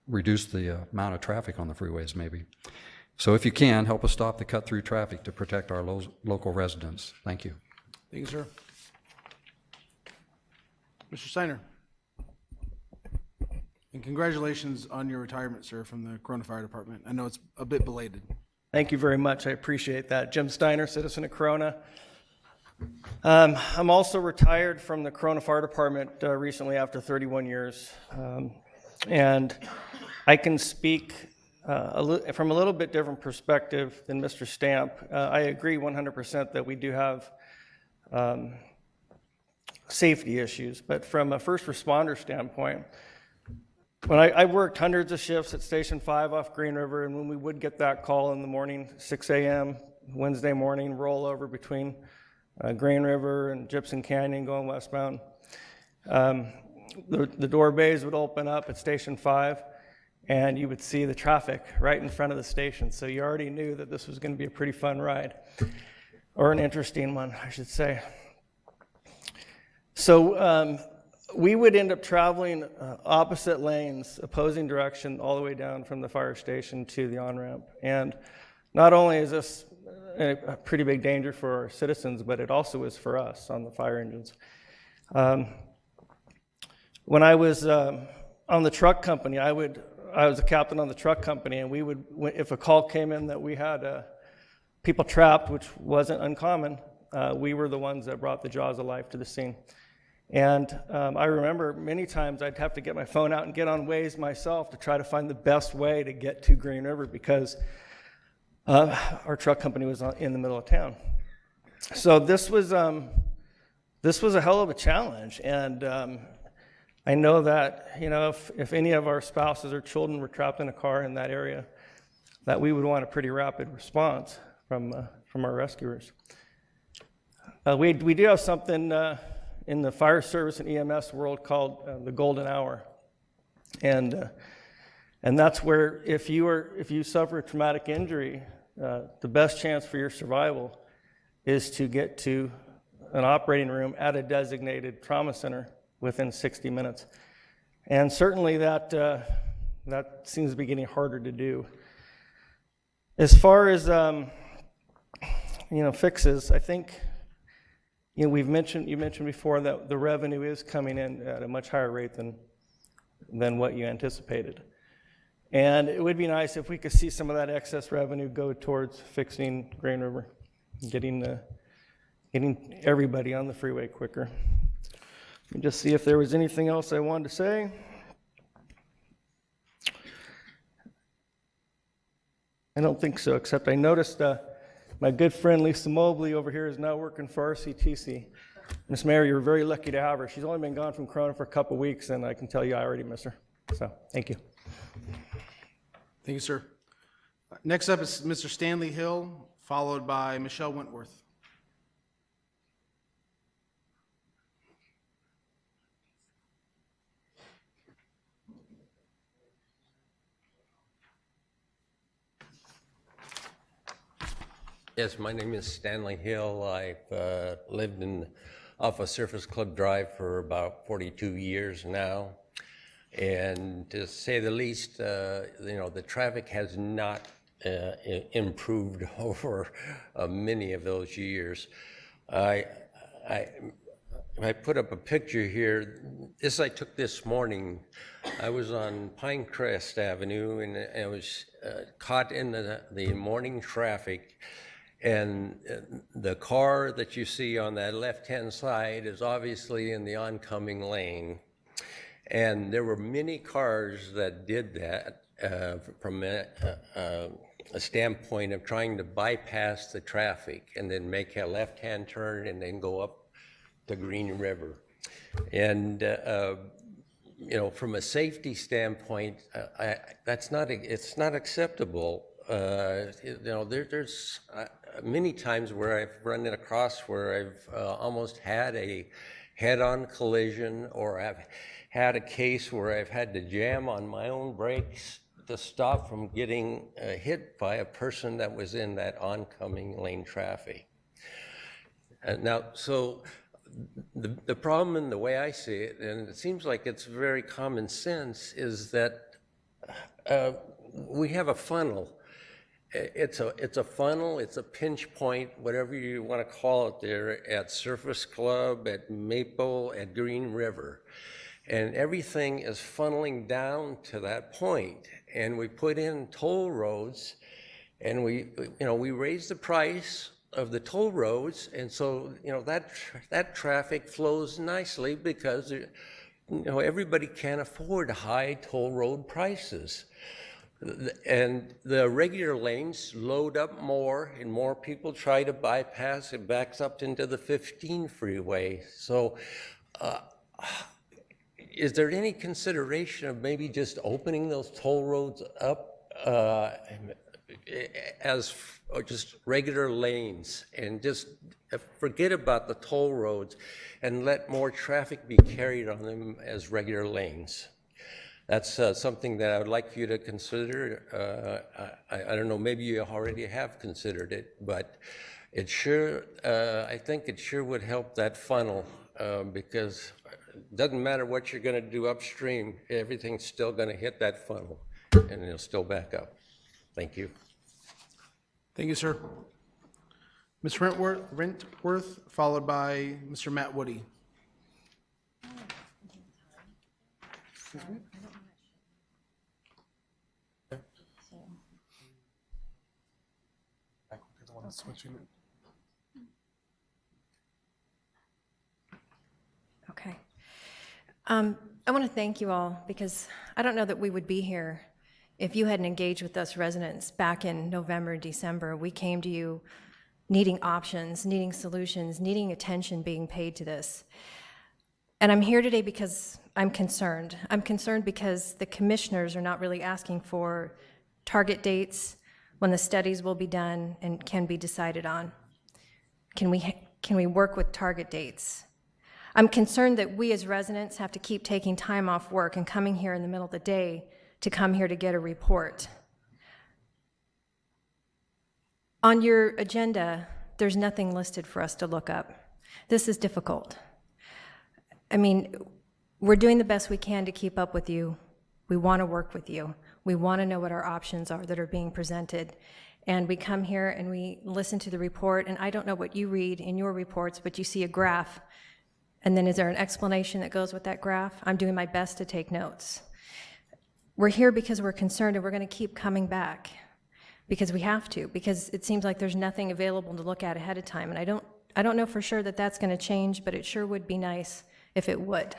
Speaker 14: reduce the amount of traffic on the freeways maybe. So if you can, help us stop the cut-through traffic to protect our local residents. Thank you.
Speaker 1: Thank you, sir. Mr. Steiner. And congratulations on your retirement, sir, from the Corona Fire Department. I know it's a bit belated.
Speaker 15: Thank you very much. I appreciate that. Jim Steiner, citizen of Corona. I'm also retired from the Corona Fire Department recently after 31 years. And I can speak from a little bit different perspective than Mr. Stamp. I agree 100% that we do have safety issues, but from a first responder standpoint, when I worked hundreds of shifts at Station 5 off Green River, and when we would get that call in the morning, 6 a.m., Wednesday morning, roll over between Green River and Gypsum Canyon going westbound, the door bays would open up at Station 5, and you would see the traffic right in front of the station. So you already knew that this was going to be a pretty fun ride, or an interesting one, I should say. So we would end up traveling opposite lanes, opposing direction, all the way down from the fire station to the on-ramp. And not only is this a pretty big danger for our citizens, but it also is for us on the fire engines. When I was on the truck company, I was a captain on the truck company, and we would, if a call came in that we had people trapped, which wasn't uncommon, we were the ones that brought the jaws of life to the scene. And I remember many times I'd have to get my phone out and get on Waze myself to try to find the best way to get to Green River because our truck company was in the middle of town. So this was a hell of a challenge, and I know that, if any of our spouses or children were trapped in a car in that area, that we would want a pretty rapid response from our rescuers. We do have something in the fire service and EMS world called the golden hour. And that's where if you suffer a traumatic injury, the best chance for your survival is to get to an operating room at a designated trauma center within 60 minutes. And certainly that seems to be getting harder to do. As far as fixes, I think you mentioned before that the revenue is coming in at a much higher rate than what you anticipated. And it would be nice if we could see some of that excess revenue go towards fixing Green River, getting everybody on the freeway quicker. Let me just see if there was anything else I wanted to say. I don't think so, except I noticed my good friend Lisa Mobley over here is now working for RCTC. Miss Mayor, you're very lucky to have her. She's only been gone from Corona for a couple weeks, and I can tell you I already miss her. So, thank you.
Speaker 1: Thank you, sir. Next up is Mr. Stanley Hill, followed by Michelle Wentworth.
Speaker 16: Yes, my name is Stanley Hill. I've lived off of Surface Club Drive for about 42 years now. And to say the least, the traffic has not improved over many of those years. I put up a picture here. This I took this morning. I was on Pinecrest Avenue, and I was caught in the morning traffic. And the car that you see on that left-hand side is obviously in the oncoming lane. And there were many cars that did that from a standpoint of trying to bypass the traffic and then make a left-hand turn and then go up to Green River. And from a safety standpoint, it's not acceptable. There's many times where I've run it across where I've almost had a head-on collision, or I've had a case where I've had to jam on my own brakes to stop from getting hit by a person that was in that oncoming lane traffic. Now, so the problem, in the way I see it, and it seems like it's very common sense, is that we have a funnel. It's a funnel, it's a pinch point, whatever you want to call it there, at Surface Club, at Maple, at Green River. And everything is funneling down to that point. And we put in toll roads, and we raise the price of the toll roads, and so that traffic flows nicely because everybody can't afford high toll road prices. And the regular lanes load up more, and more people try to bypass. It backs up into the 15 freeway. So is there any consideration of maybe just opening those toll roads up as just regular lanes, and just forget about the toll roads and let more traffic be carried on them as regular lanes? That's something that I would like you to consider. I don't know, maybe you already have considered it, but it sure, I think it sure would help that funnel, because it doesn't matter what you're going to do upstream, everything's still going to hit that funnel, and it'll still back up. Thank you.
Speaker 1: Thank you, sir. Ms. Rentworth, followed by Mr. Matt Woody. Excuse me?
Speaker 17: Okay. I want to thank you all, because I don't know that we would be here if you hadn't engaged with us residents back in November, December. We came to you needing options, needing solutions, needing attention being paid to this. And I'm here today because I'm concerned. I'm concerned because the commissioners are not really asking for target dates when the studies will be done and can be decided on. Can we work with target dates? I'm concerned that we as residents have to keep taking time off work and coming here in the middle of the day to come here to get a report. On your agenda, there's nothing listed for us to look up. This is difficult. I mean, we're doing the best we can to keep up with you. We want to work with you. We want to know what our options are that are being presented. And we come here and we listen to the report, and I don't know what you read in your reports, but you see a graph, and then is there an explanation that goes with that graph? I'm doing my best to take notes. We're here because we're concerned, and we're going to keep coming back because we have to, because it seems like there's nothing available to look at ahead of time. And I don't know for sure that that's going to change, but it sure would be nice if it would.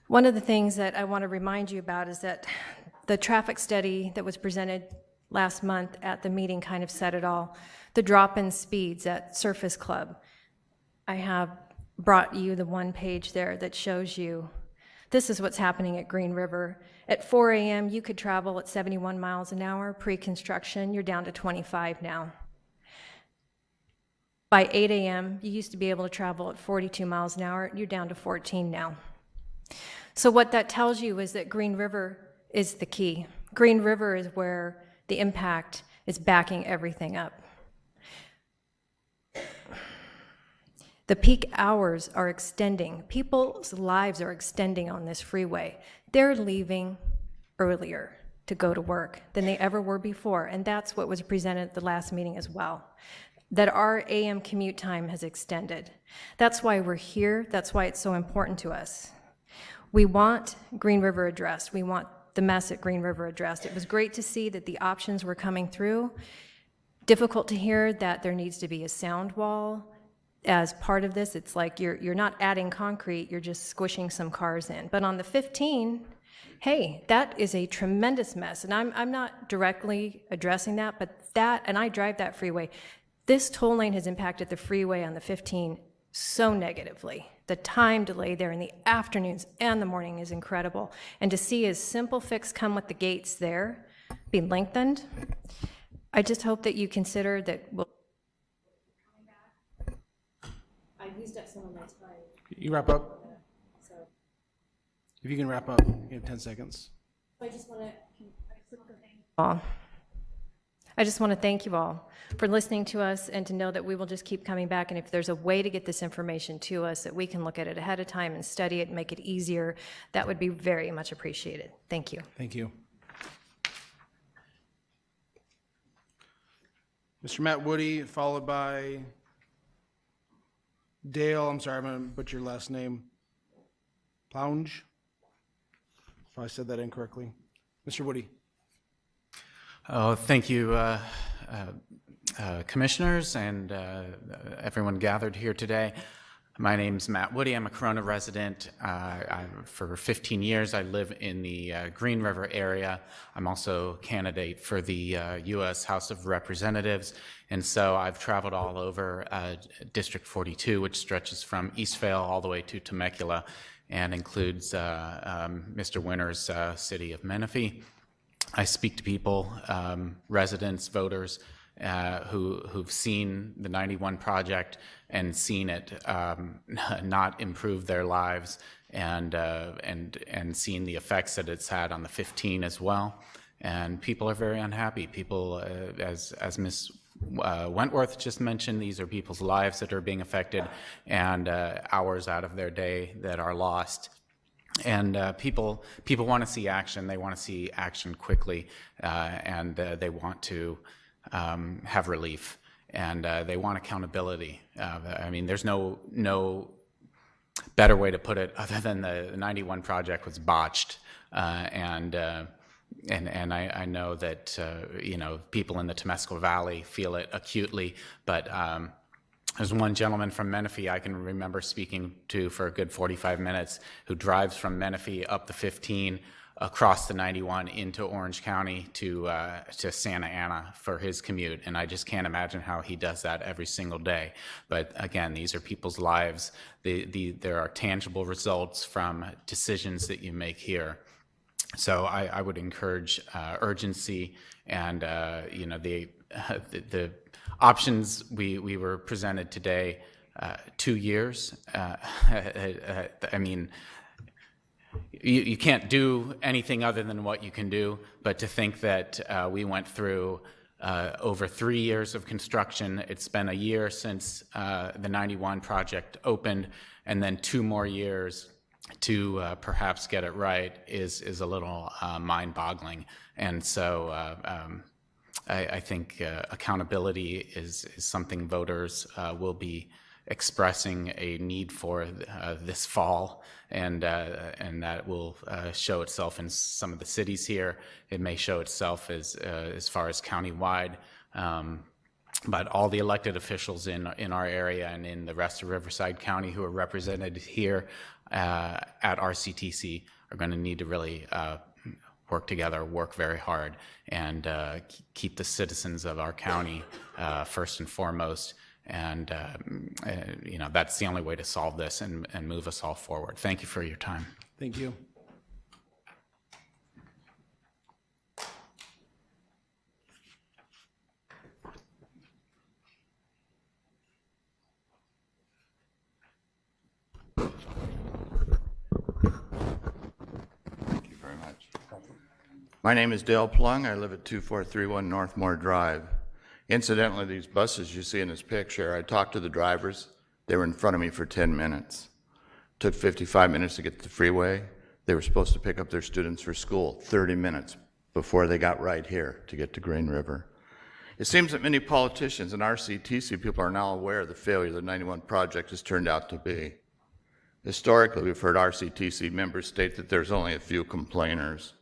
Speaker 17: One of the things that I want to remind you about is that the traffic study that was presented last month at the meeting kind of said it all. The drop-in speeds at Surface Club. I have brought you the one page there that shows you this is what's happening at Green River. At 4 a.m., you could travel at 71 miles an hour. Pre-construction, you're down to 25 now. By 8 a.m., you used to be able to travel at 42 miles an hour. You're down to 14 now. So what that tells you is that Green River is the key. Green River is where the impact is backing everything up. The peak hours are extending. People's lives are extending on this freeway. They're leaving earlier to go to work than they ever were before, and that's what was presented at the last meeting as well, that our AM commute time has extended. That's why we're here. That's why it's so important to us. We want Green River addressed. We want the mess at Green River addressed. It was great to see that the options were coming through. Difficult to hear that there needs to be a sound wall as part of this. It's like you're not adding concrete, you're just squishing some cars in. But on the 15, hey, that is a tremendous mess. And I'm not directly addressing that, but that, and I drive that freeway, this toll lane has impacted the freeway on the 15 so negatively. The time delay there in the afternoons and the morning is incredible. And to see a simple fix come with the gates there be lengthened, I just hope that you consider that we'll. I used up some of my time.
Speaker 1: You wrap up?
Speaker 17: So
Speaker 1: If you can wrap up, you have 10 seconds.
Speaker 17: I just want to I just want to thank you all for listening to us and to know that we will just keep coming back. And if there's a way to get this information to us that we can look at it ahead of time and study it and make it easier, that would be very much appreciated. Thank you.
Speaker 1: Thank you. Mr. Matt Woody, followed by Dale, I'm sorry, I'm going to butcher your last name. Plounge? If I said that incorrectly. Mr. Woody.
Speaker 18: Oh, thank you, commissioners and everyone gathered here today. My name's Matt Woody. I'm a Corona resident. For 15 years, I live in the Green River area. I'm also a candidate for the U.S. House of Representatives, and so I've traveled all over District 42, which stretches from Eastvale all the way to Temecula, and includes Mr. Winter's city of Menifee. I speak to people, residents, voters, who've seen the 91 project and seen it not improve their lives, and seen the effects that it's had on the 15 as well. And people are very unhappy. People, as Ms. Wentworth just mentioned, these are people's lives that are being affected, and hours out of their day that are lost. And people want to see action. They want to see action quickly, and they want to have relief, and they want accountability. I mean, there's no better way to put it other than the 91 project was botched, and I know that people in the Temescal Valley feel it acutely, but. There's one gentleman from Menifee I can remember speaking to for a good 45 minutes who drives from Menifee up the 15 across the 91 into Orange County to Santa Ana for his commute, and I just can't imagine how he does that every single day. But again, these are people's lives. There are tangible results from decisions that you make here. So I would encourage urgency, and the options we were presented today. 2 years. I mean, you can't do anything other than what you can do, but to think that we went through over 3 years of construction, it's been a year since the 91 project opened, and then 2 more years to perhaps get it right is a little mind-boggling. And so I think accountability is something voters will be expressing a need for this fall, and that will show itself in some of the cities here. It may show itself as far as countywide, but all the elected officials in our area and in the rest of Riverside County who are represented here at RCTC are going to need to really work together, work very hard, and keep the citizens of our county first and foremost. And that's the only way to solve this and move us all forward. Thank you for your time.
Speaker 1: Thank you.
Speaker 19: Thank you very much. My name is Dale Plung. I live at 2431 Northmore Drive. Incidentally, these buses you see in this picture, I talked to the drivers. They were in front of me for 10 minutes. Took 55 minutes to get to the freeway. They were supposed to pick up their students for school 30 minutes before they got right here to get to Green River. It seems that many politicians and RCTC people are now aware of the failure the 91 project has turned out to be. Historically, we've heard RCTC members state that there's only a few complainers.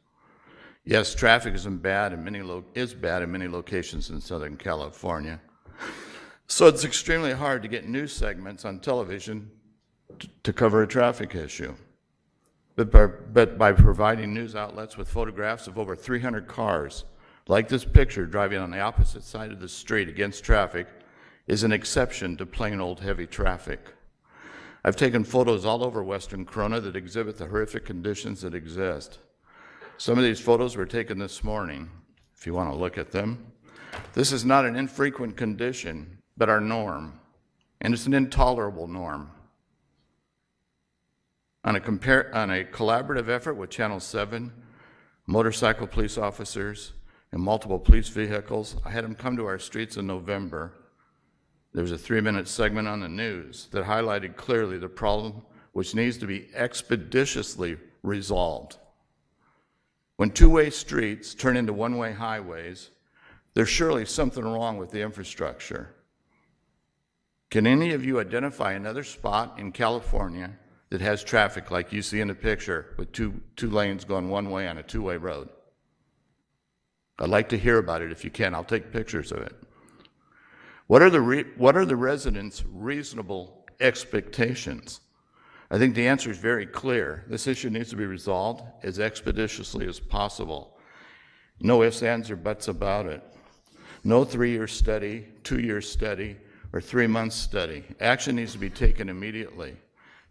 Speaker 19: Yes, traffic is bad in many locations in Southern California. So it's extremely hard to get news segments on television to cover a traffic issue. But by providing news outlets with photographs of over 300 cars, like this picture driving on the opposite side of the street against traffic, is an exception to plain old heavy traffic. I've taken photos all over Western Corona that exhibit the horrific conditions that exist. Some of these photos were taken this morning, if you want to look at them. This is not an infrequent condition, but our norm, and it's an intolerable norm. On a collaborative effort with Channel 7, motorcycle police officers, and multiple police vehicles, I had them come to our streets in November. There was a 3-minute segment on the news that highlighted clearly the problem which needs to be expeditiously resolved. When two-way streets turn into one-way highways, there's surely something wrong with the infrastructure. Can any of you identify another spot in California that has traffic like you see in the picture with two lanes going one way on a two-way road? I'd like to hear about it if you can. I'll take pictures of it. What are the residents' reasonable expectations? I think the answer is very clear. This issue needs to be resolved as expeditiously as possible. No ifs, ands, or buts about it. No 3-year study, 2-year study, or 3-month study. Action needs to be taken immediately.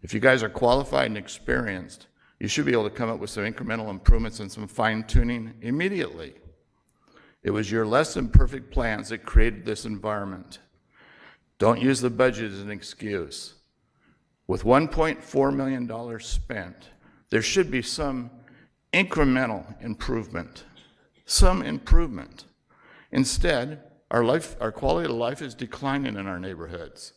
Speaker 19: If you guys are qualified and experienced, you should be able to come up with some incremental improvements and some fine-tuning immediately. It was your less than perfect plans that created this environment. Don't use the budget as an excuse. With $1.4 million spent, there should be some incremental improvement, some improvement. Instead, our quality of life is declining in our neighborhoods.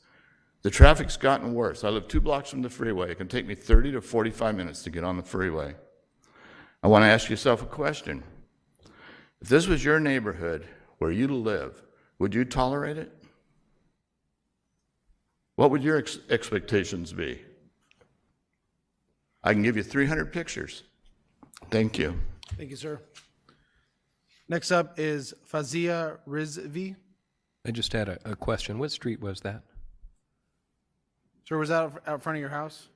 Speaker 19: The traffic's gotten worse. I live 2 blocks from the freeway. It can take me 30 to 45 minutes to get on the freeway. I want to ask yourself a question. If this was your neighborhood where you live, would you tolerate it? What would your expectations be? I can give you 300 pictures. Thank you.
Speaker 1: Thank you, sir. Next up is Fazia Rizvi.
Speaker 8: I just had a question. What street was that?
Speaker 1: Sir, was that out front of your house?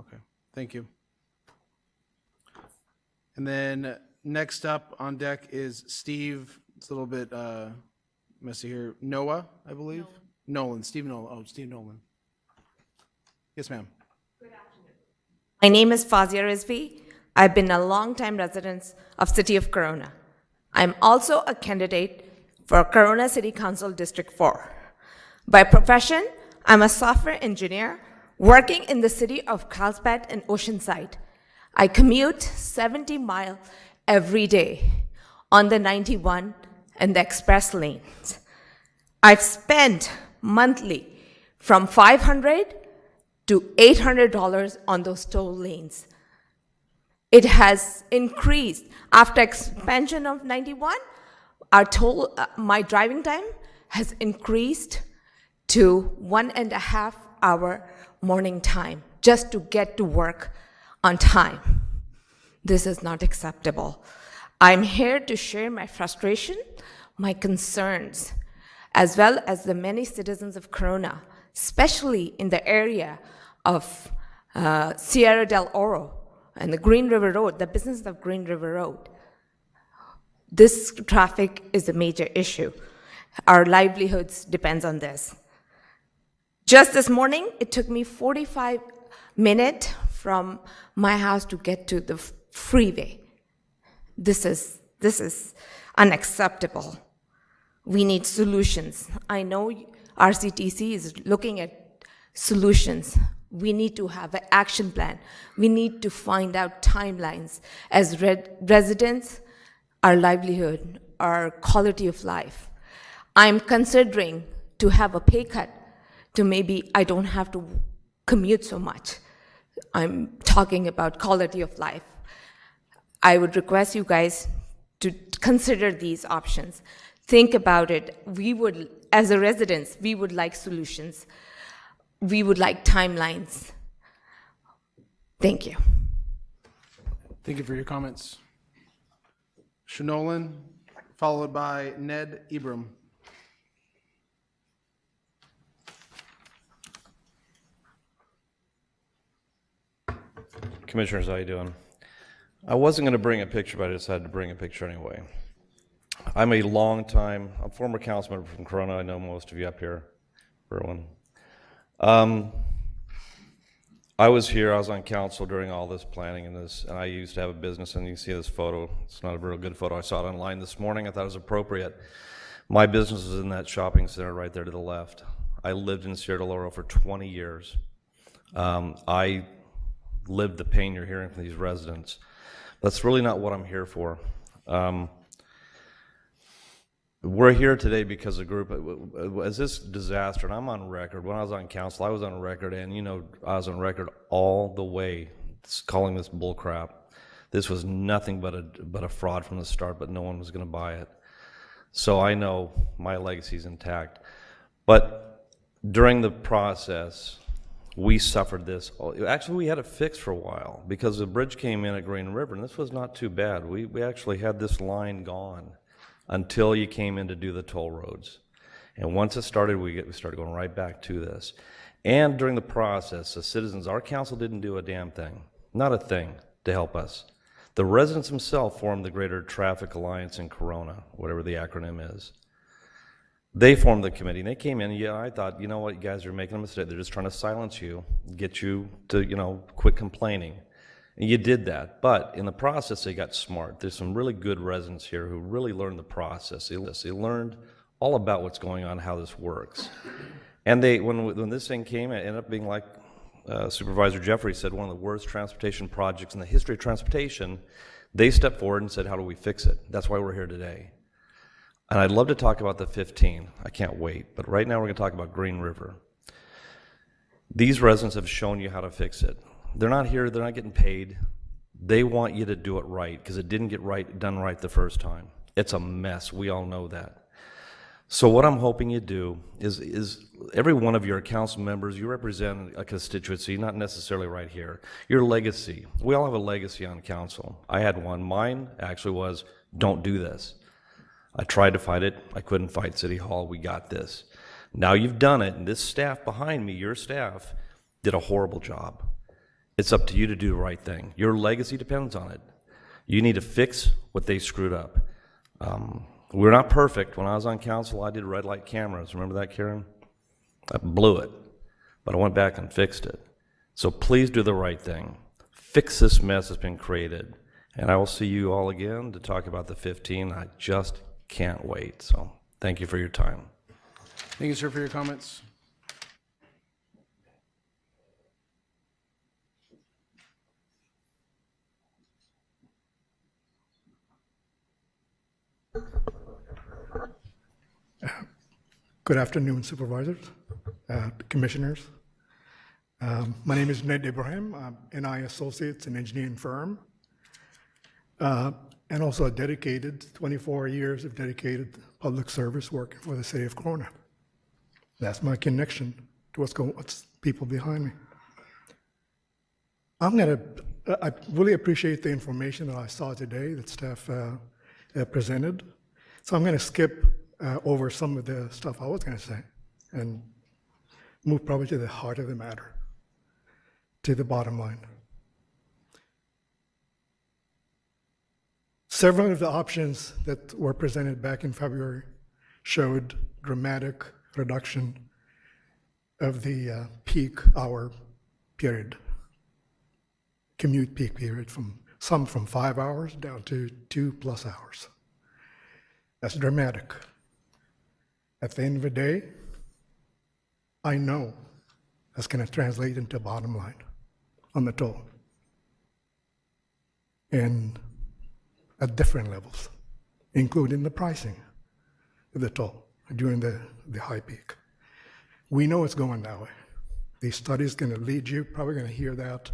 Speaker 1: Okay, thank you. And then next up on deck is Steve. It's a little bit messy here. Noah, I believe. Nolan. Steve Nolan. Oh, Steve Nolan. Yes, ma'am.
Speaker 20: My name is Fazia Rizvi. I've been a longtime resident of City of Corona. I'm also a candidate for Corona City Council District 4. By profession, I'm a software engineer working in the city of Carlsbad and Oceanside. I commute 70 miles every day on the 91 and the express lanes. I've spent monthly from $500 to $800 on those toll lanes. It has increased. After expansion of 91, my driving time has increased to 1.5 hour morning time just to get to work on time. This is not acceptable. I'm here to share my frustration, my concerns, as well as the many citizens of Corona, especially in the area of Sierra del Oro and the Green River Road, the business of Green River Road. This traffic is a major issue. Our livelihoods depends on this. Just this morning, it took me 45 minutes from my house to get to the freeway. This is unacceptable. We need solutions. I know RCTC is looking at solutions. We need to have an action plan. We need to find out timelines as residents, our livelihood, our quality of life. I'm considering to have a pay cut to maybe I don't have to commute so much. I'm talking about quality of life. I would request you guys to consider these options. Think about it. We would, as a residents, we would like solutions. We would like timelines. Thank you.
Speaker 1: Thank you for your comments. Shanolan, followed by Ned Ibram.
Speaker 21: Commissioners, how you doing? I wasn't going to bring a picture, but I decided to bring a picture anyway. I'm a former council member from Corona. I know most of you up here, everyone. I was on council during all this planning and I used to have a business, and you see this photo. It's not a real good photo. I saw it online this morning. I thought it was appropriate. My business is in that shopping center right there to the left. I lived in Sierra del Oro for 20 years. I lived the pain you're hearing from these residents. That's really not what I'm here for. We're here today because a group, as this disaster, and I'm on record, when I was on council, I was on record, and I was on record all the way calling this bull crap. This was nothing but a fraud from the start, but no one was going to buy it. So I know my legacy's intact. But during the process, we suffered this. Actually, we had it fixed for a while because the bridge came in at Green River, and this was not too bad. We actually had this line gone until you came in to do the toll roads. And once it started, we started going right back to this. And during the process, the citizens, our council didn't do a damn thing, not a thing, to help us. The residents themselves formed the Greater Traffic Alliance in Corona, whatever the acronym is. They formed the committee, and they came in, and I thought, you know what, you guys are making a mistake. They're just trying to silence you, get you to, quit complaining. And you did that, but in the process, they got smart. There's some really good residents here who really learned the process. They learned all about what's going on, how this works. And when this thing came, it ended up being like Supervisor Jeffrey said, one of the worst transportation projects in the history of transportation. They stepped forward and said, how do we fix it? That's why we're here today. And I'd love to talk about the 15. I can't wait. But right now we're going to talk about Green River. These residents have shown you how to fix it. They're not here. They're not getting paid. They want you to do it right because it didn't get done right the first time. It's a mess. We all know that. So what I'm hoping you do is every one of your council members, you represent a constituency, not necessarily right here. Your legacy. We all have a legacy on council. I had one. Mine actually was, don't do this. I tried to fight it. I couldn't fight City Hall. We got this. Now you've done it, and this staff behind me, your staff, did a horrible job. It's up to you to do the right thing. Your legacy depends on it. You need to fix what they screwed up. We're not perfect. When I was on council, I did red light cameras. Remember that, Karen? I blew it, but I went back and fixed it. So please do the right thing. Fix this mess that's been created. And I will see you all again to talk about the 15. I just can't wait. So thank you for your time.
Speaker 1: Thank you, sir, for your comments.
Speaker 2: Good afternoon, supervisors, commissioners. My name is Ned Ibrahim. I'm NI Associates, an engineering firm, and also a dedicated 24 years of dedicated public service working for the city of Corona. That's my connection to what's people behind me. I really appreciate the information that I saw today that staff presented. So I'm going to skip over some of the stuff I was going to say and move probably to the heart of the matter, to the bottom line. Several of the options that were presented back in February showed dramatic reduction of the peak hour period, commute peak period, from 5 hours down to 2+ hours. That's dramatic. At the end of the day, I know that's going to translate into a bottom line on the toll, and at different levels, including the pricing of the toll during the high peak. We know it's going that way. The study is going to lead you, probably going to hear that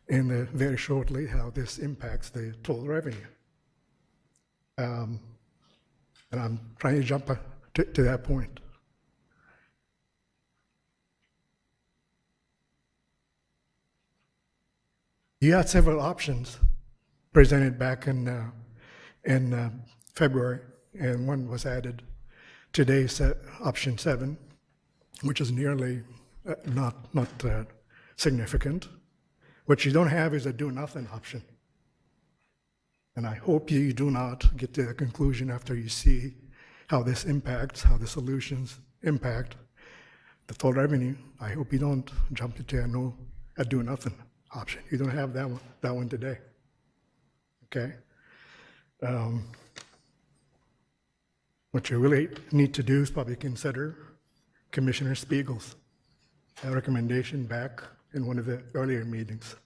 Speaker 2: very shortly, how this impacts the toll revenue. And I'm trying to jump to that point. You had several options presented back in February, and one was added today, option 7, which is nearly not significant. What you don't have is a do-nothing option. And I hope you do not get to the conclusion after you see how this impacts, how the solutions impact the toll revenue. I hope you don't jump into a do-nothing option. You don't have that one today. Okay? What you really need to do is probably consider Commissioner Spiegel's recommendation back in one of the earlier meetings,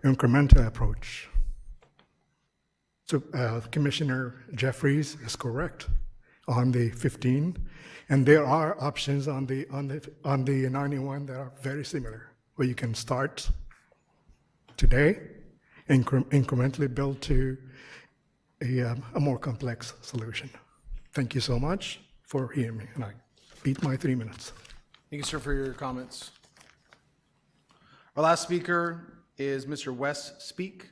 Speaker 2: incremental approach. So Commissioner Jeffries is correct on the 15, and there are options on the 91 that are very similar, where you can start today, incrementally build to a more complex solution. Thank you so much for hearing me, and I beat my 3 minutes.
Speaker 1: Thank you, sir, for your comments. Our last speaker is Mr. Wes Speak.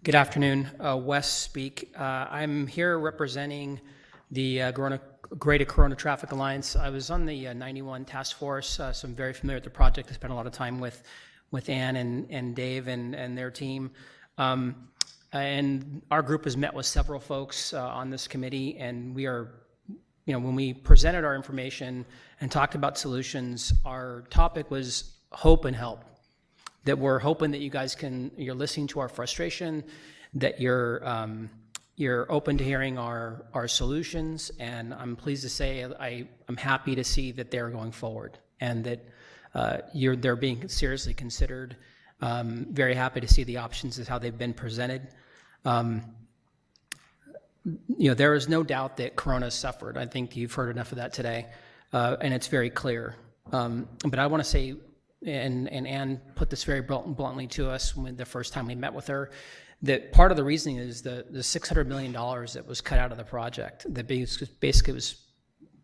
Speaker 22: Good afternoon, Wes Speak. I'm here representing the Greater Corona Traffic Alliance. I was on the 91 task force, so I'm very familiar with the project. I spent a lot of time with Ann and Dave and their team. And our group has met with several folks on this committee, and we are, when we presented our information and talked about solutions, our topic was hope and help. That we're hoping that you guys you're listening to our frustration, that you're open to hearing our solutions, and I'm pleased to say I'm happy to see that they're going forward and that they're being seriously considered. Very happy to see the options as how they've been presented. There is no doubt that Corona suffered. I think you've heard enough of that today, and it's very clear. But I want to say, and Ann put this very bluntly to us when the first time we met with her, that part of the reasoning is the $600 million that was cut out of the project, that basically was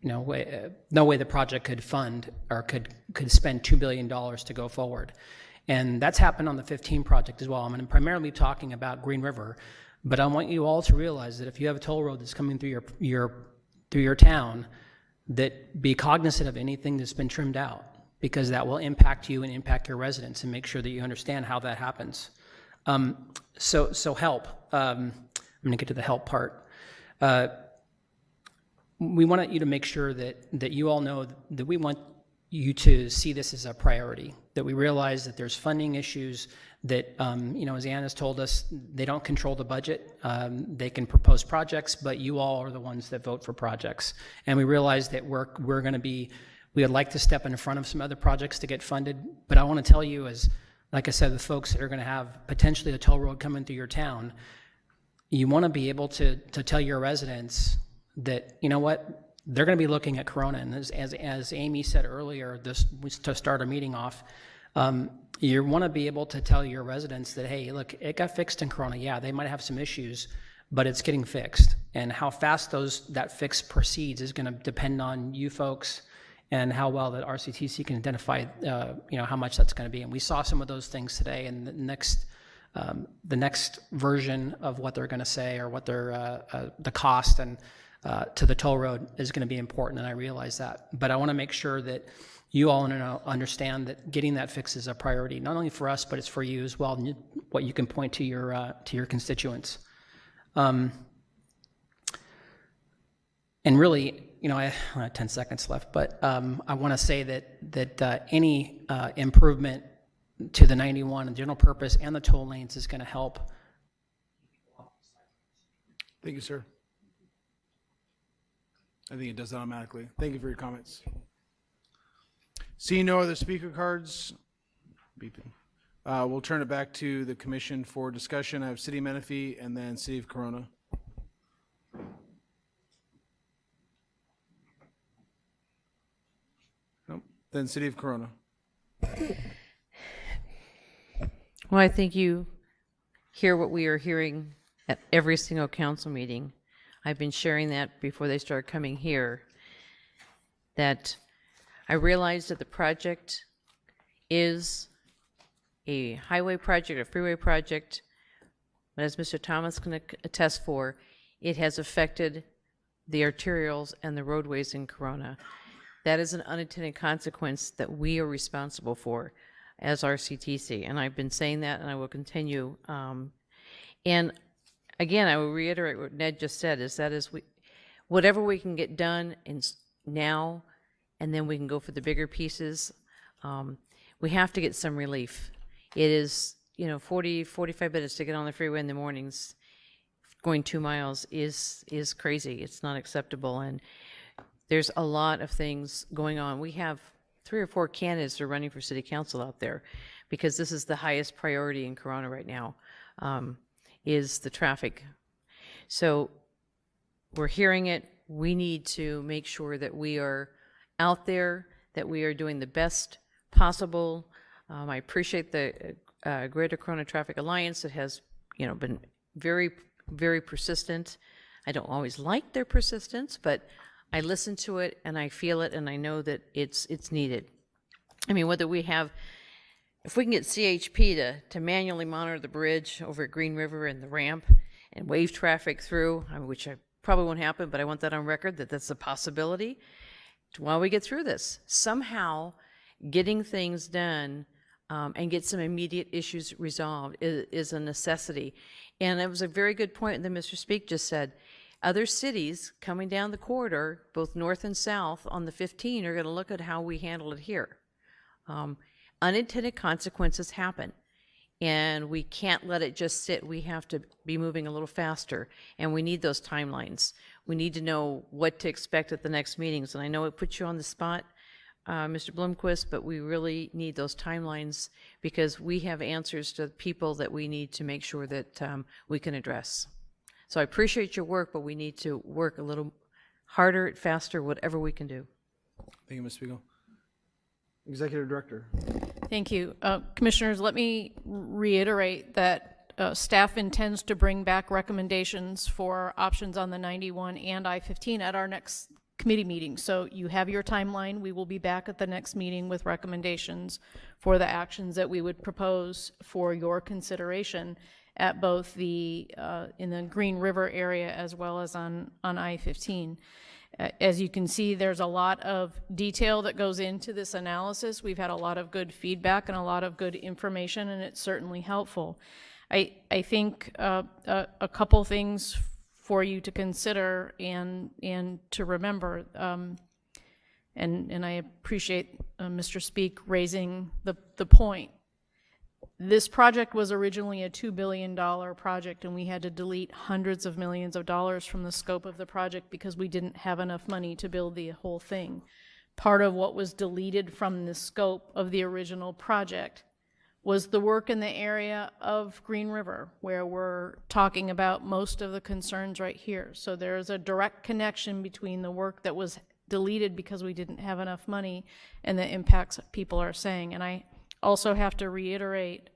Speaker 22: no way the project could fund or could spend $2 billion to go forward. And that's happened on the 15 project as well. I'm primarily talking about Green River, but I want you all to realize that if you have a toll road that's coming through your town, that be cognizant of anything that's been trimmed out, because that will impact you and impact your residents, and make sure that you understand how that happens. So help. I'm going to get to the help part. We want you to make sure that you all know that we want you to see this as a priority, that we realize that there's funding issues, that, as Ann has told us, they don't control the budget. They can propose projects, but you all are the ones that vote for projects. And we realize that we would like to step in front of some other projects to get funded, but I want to tell you, like I said, the folks that are going to have potentially a toll road coming through your town, you want to be able to tell your residents that, you know what, they're going to be looking at Corona. And as Amy said earlier, to start our meeting off, you want to be able to tell your residents that, hey, look, it got fixed in Corona. Yeah, they might have some issues, but it's getting fixed. And how fast that fix proceeds is going to depend on you folks and how well that RCTC can identify, how much that's going to be. And we saw some of those things today. And the next version of what they're going to say, or what the cost and to the toll road is going to be important, and I realize that. But I want to make sure that you all understand that getting that fix is a priority, not only for us, but it's for you as well, and what you can point to your constituents. And really, I have 10 seconds left, but I want to say that any improvement to the 91 and general purpose and the toll lanes is going to help.
Speaker 1: Thank you, sir. I think it does automatically. Thank you for your comments. Seeing no other speaker cards, beeping. We'll turn it back to the commission for discussion. I have City of Menifee and then City of Corona. Nope. Then City of Corona.
Speaker 12: Well, I think you hear what we are hearing at every single council meeting. I've been sharing that before they started coming here, that I realized that the project is a highway project, a freeway project, but as Mr. Thomas can attest for, it has affected the arterials and the roadways in Corona. That is an unintended consequence that we are responsible for as RCTC, and I've been saying that, and I will continue. And again, I will reiterate what Ned just said, whatever we can get done now, and then we can go for the bigger pieces. We have to get some relief. It is, 40, 45 minutes to get on the freeway in the mornings, going 2 miles is crazy. It's not acceptable, and there's a lot of things going on. We have 3 or 4 candidates who are running for city council out there, because this is the highest priority in Corona right now. Is the traffic. So we're hearing it. We need to make sure that we are out there, that we are doing the best possible. I appreciate the Greater Corona Traffic Alliance that has, been very, very persistent. I don't always like their persistence, but I listen to it and I feel it, and I know that it's needed. I mean, if we can get CHP to manually monitor the bridge over at Green River and the ramp and wave traffic through, which probably won't happen, but I want that on record, that's a possibility, while we get through this. Somehow getting things done and get some immediate issues resolved is a necessity. And it was a very good point that Mr. Speak just said. Other cities coming down the corridor, both north and south on the 15, are going to look at how we handle it here. Unintended consequences happen, and we can't let it just sit. We have to be moving a little faster, and we need those timelines. We need to know what to expect at the next meetings, and I know it puts you on the spot, Mr. Blomquist, but we really need those timelines, because we have answers to people that we need to make sure that we can address. So I appreciate your work, but we need to work a little harder, faster, whatever we can do.
Speaker 1: Thank you, Ms. Spiegel. Executive Director.
Speaker 3: Thank you. Commissioners, let me reiterate that staff intends to bring back recommendations for options on the 91 and I-15 at our next committee meeting. So you have your timeline. We will be back at the next meeting with recommendations for the actions that we would propose for your consideration at both the in the Green River area as well as on I-15. As you can see, there's a lot of detail that goes into this analysis. We've had a lot of good feedback and a lot of good information, and it's certainly helpful. I think a couple things for you to consider and to remember, and I appreciate Mr. Speak raising the point. This project was originally a $2 billion project, and we had to delete hundreds of millions of dollars from the scope of the project because we didn't have enough money to build the whole thing. Part of what was deleted from the scope of the original project was the work in the area of Green River, where we're talking about most of the concerns right here. So there's a direct connection between the work that was deleted because we didn't have enough money and the impacts that people are saying. And I also have to reiterate,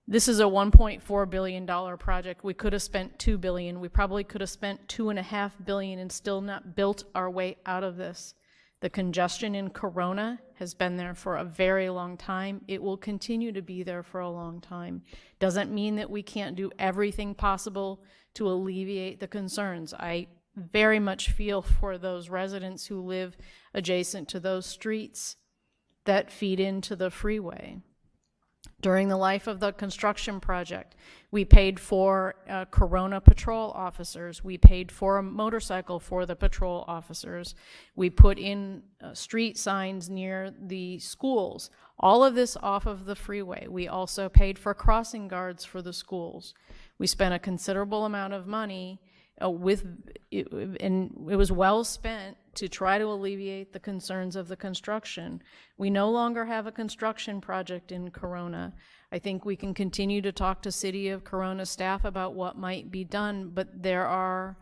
Speaker 3: this is a $1.4 billion project. We could have spent $2 billion. We probably could have spent $2.5 billion and still not built our way out of this. The congestion in Corona has been there for a very long time. It will continue to be there for a long time. Doesn't mean that we can't do everything possible to alleviate the concerns. I very much feel for those residents who live adjacent to those streets that feed into the freeway. During the life of the construction project, we paid for Corona patrol officers. We paid for a motorcycle for the patrol officers. We put in street signs near the schools. All of this off of the freeway. We also paid for crossing guards for the schools. We spent a considerable amount of money and it was well spent to try to alleviate the concerns of the construction. We no longer have a construction project in Corona. I think we can continue to talk to City of Corona staff about what might be done, but there are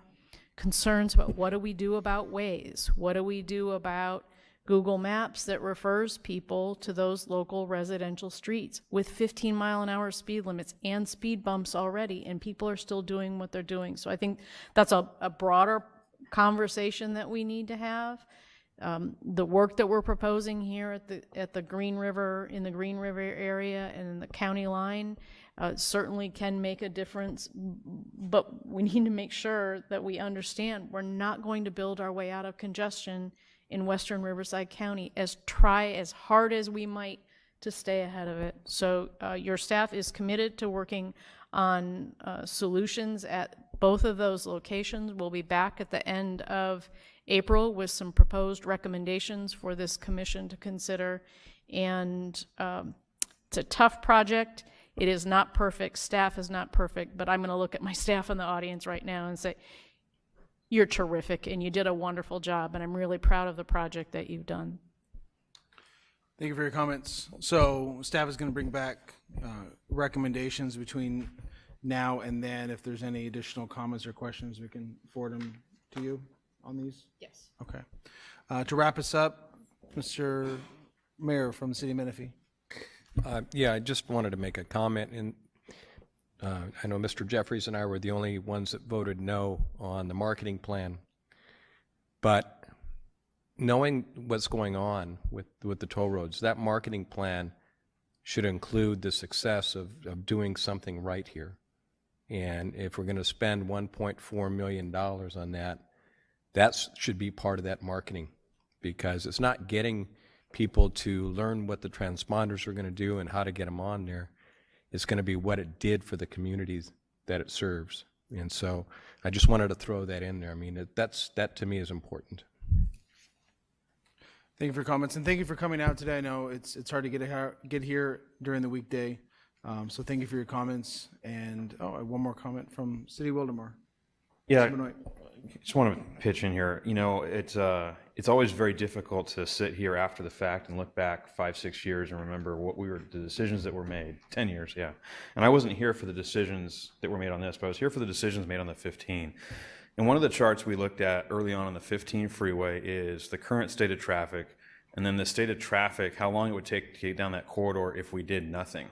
Speaker 3: concerns about what do we do about Waze? What do we do about Google Maps that refers people to those local residential streets with 15-mile-an-hour speed limits and speed bumps already, and people are still doing what they're doing. So I think that's a broader conversation that we need to have. The work that we're proposing here at the Green River, in the Green River area and in the county line certainly can make a difference, but we need to make sure that we understand we're not going to build our way out of congestion in western Riverside County, try as hard as we might to stay ahead of it. So your staff is committed to working on solutions at both of those locations. We'll be back at the end of April with some proposed recommendations for this commission to consider. And it's a tough project. It is not perfect. Staff is not perfect, but I'm going to look at my staff in the audience right now and say, you're terrific, and you did a wonderful job, and I'm really proud of the project that you've done.
Speaker 1: Thank you for your comments. So staff is going to bring back recommendations between now and then. If there's any additional comments or questions, we can forward them to you on these?
Speaker 3: Yes.
Speaker 1: Okay. To wrap us up, Mr. Mayor from the City of Menifee.
Speaker 8: Yeah, I just wanted to make a comment. I know Mr. Jeffries and I were the only ones that voted no on the marketing plan. But knowing what's going on with the toll roads, that marketing plan should include the success of doing something right here. And if we're going to spend $1.4 million on that, that should be part of that marketing, because it's not getting people to learn what the transponders are going to do and how to get them on there. It's going to be what it did for the communities that it serves. And so I just wanted to throw that in there. I mean, that to me is important.
Speaker 1: Thank you for your comments, and thank you for coming out today. I know it's hard to get here during the weekday, so thank you for your comments. And one more comment from City Wildemar.
Speaker 4: Yeah, I just want to pitch in here. You know, it's always very difficult to sit here after the fact and look back 5-6 years and remember the decisions that were made. 10 years, yeah. And I wasn't here for the decisions that were made on this, but I was here for the decisions made on the 15. And one of the charts we looked at early on the 15 freeway is the current state of traffic, and then the state of traffic, how long it would take to get down that corridor if we did nothing.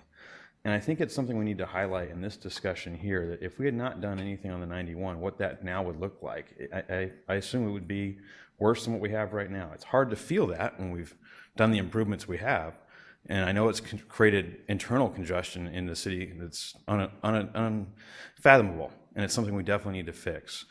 Speaker 4: And I think it's something we need to highlight in this discussion here, that if we had not done anything on the 91, what that now would look like, I assume it would be worse than what we have right now. It's hard to feel that when we've done the improvements we have. And I know it's created internal congestion in the city that's unfathomable, and it's something we definitely need to fix.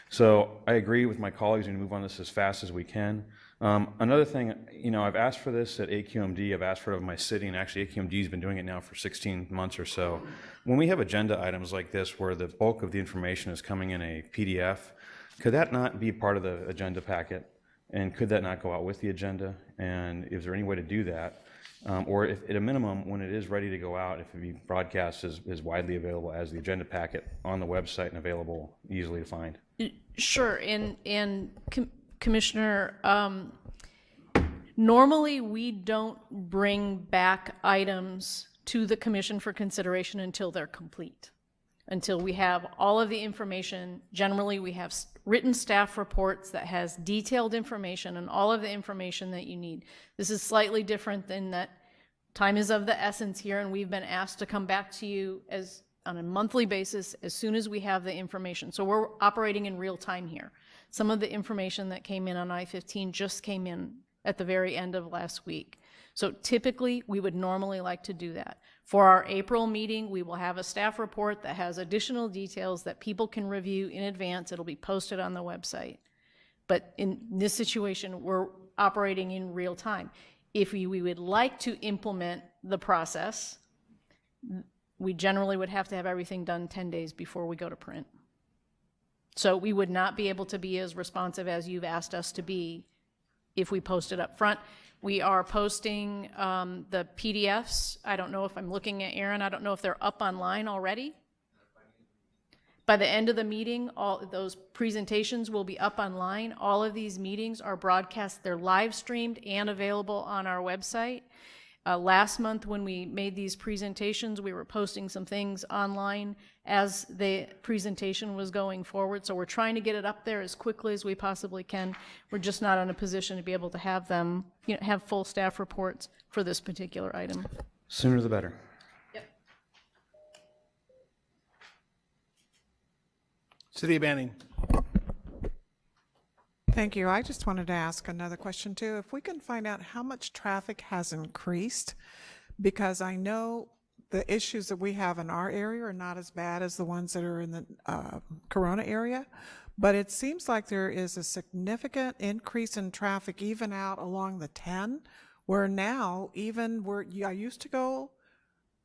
Speaker 4: So I agree with my colleagues, we need to move on this as fast as we can. Another thing, you know, I've asked for this at AQMD, I've asked for it of my city, and actually AQMD has been doing it now for 16 months or so. When we have agenda items like this where the bulk of the information is coming in a PDF, could that not be part of the agenda packet? And could that not go out with the agenda? And is there any way to do that? Or if, at a minimum, when it is ready to go out, if it be broadcast is widely available as the agenda packet on the website and available easily to find?
Speaker 3: Sure, and Commissioner, normally we don't bring back items to the commission for consideration until they're complete, until we have all of the information. Generally, we have written staff reports that has detailed information and all of the information that you need. This is slightly different than that. Time is of the essence here, and we've been asked to come back to you on a monthly basis as soon as we have the information. So we're operating in real time here. Some of the information that came in on I-15 just came in at the very end of last week. So typically, we would normally like to do that. For our April meeting, we will have a staff report that has additional details that people can review in advance. It'll be posted on the website. But in this situation, we're operating in real time. If we would like to implement the process, we generally would have to have everything done 10 days before we go to print. So we would not be able to be as responsive as you've asked us to be if we post it up front. We are posting the PDFs. I don't know if I'm looking at Aaron. I don't know if they're up online already. By the end of the meeting, all those presentations will be up online. All of these meetings are broadcast. They're live streamed and available on our website. Last month when we made these presentations, we were posting some things online as the presentation was going forward. So we're trying to get it up there as quickly as we possibly can. We're just not in a position to be able to have them, have full staff reports for this particular item.
Speaker 4: Sooner the better.
Speaker 3: Yep.
Speaker 1: City of Banning.
Speaker 5: Thank you. I just wanted to ask another question too. If we can find out how much traffic has increased, because I know the issues that we have in our area are not as bad as the ones that are in the Corona area, but it seems like there is a significant increase in traffic even out along the 10, where now even where I used to go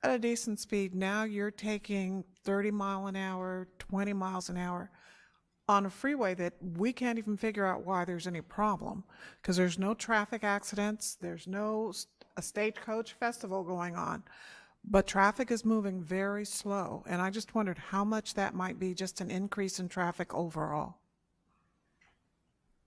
Speaker 5: at a decent speed, now you're taking 30 miles an hour, 20 miles an hour. On a freeway that we can't even figure out why there's any problem, because there's no traffic accidents, there's no a stagecoach festival going on, but traffic is moving very slow, and I just wondered how much that might be just an increase in traffic overall.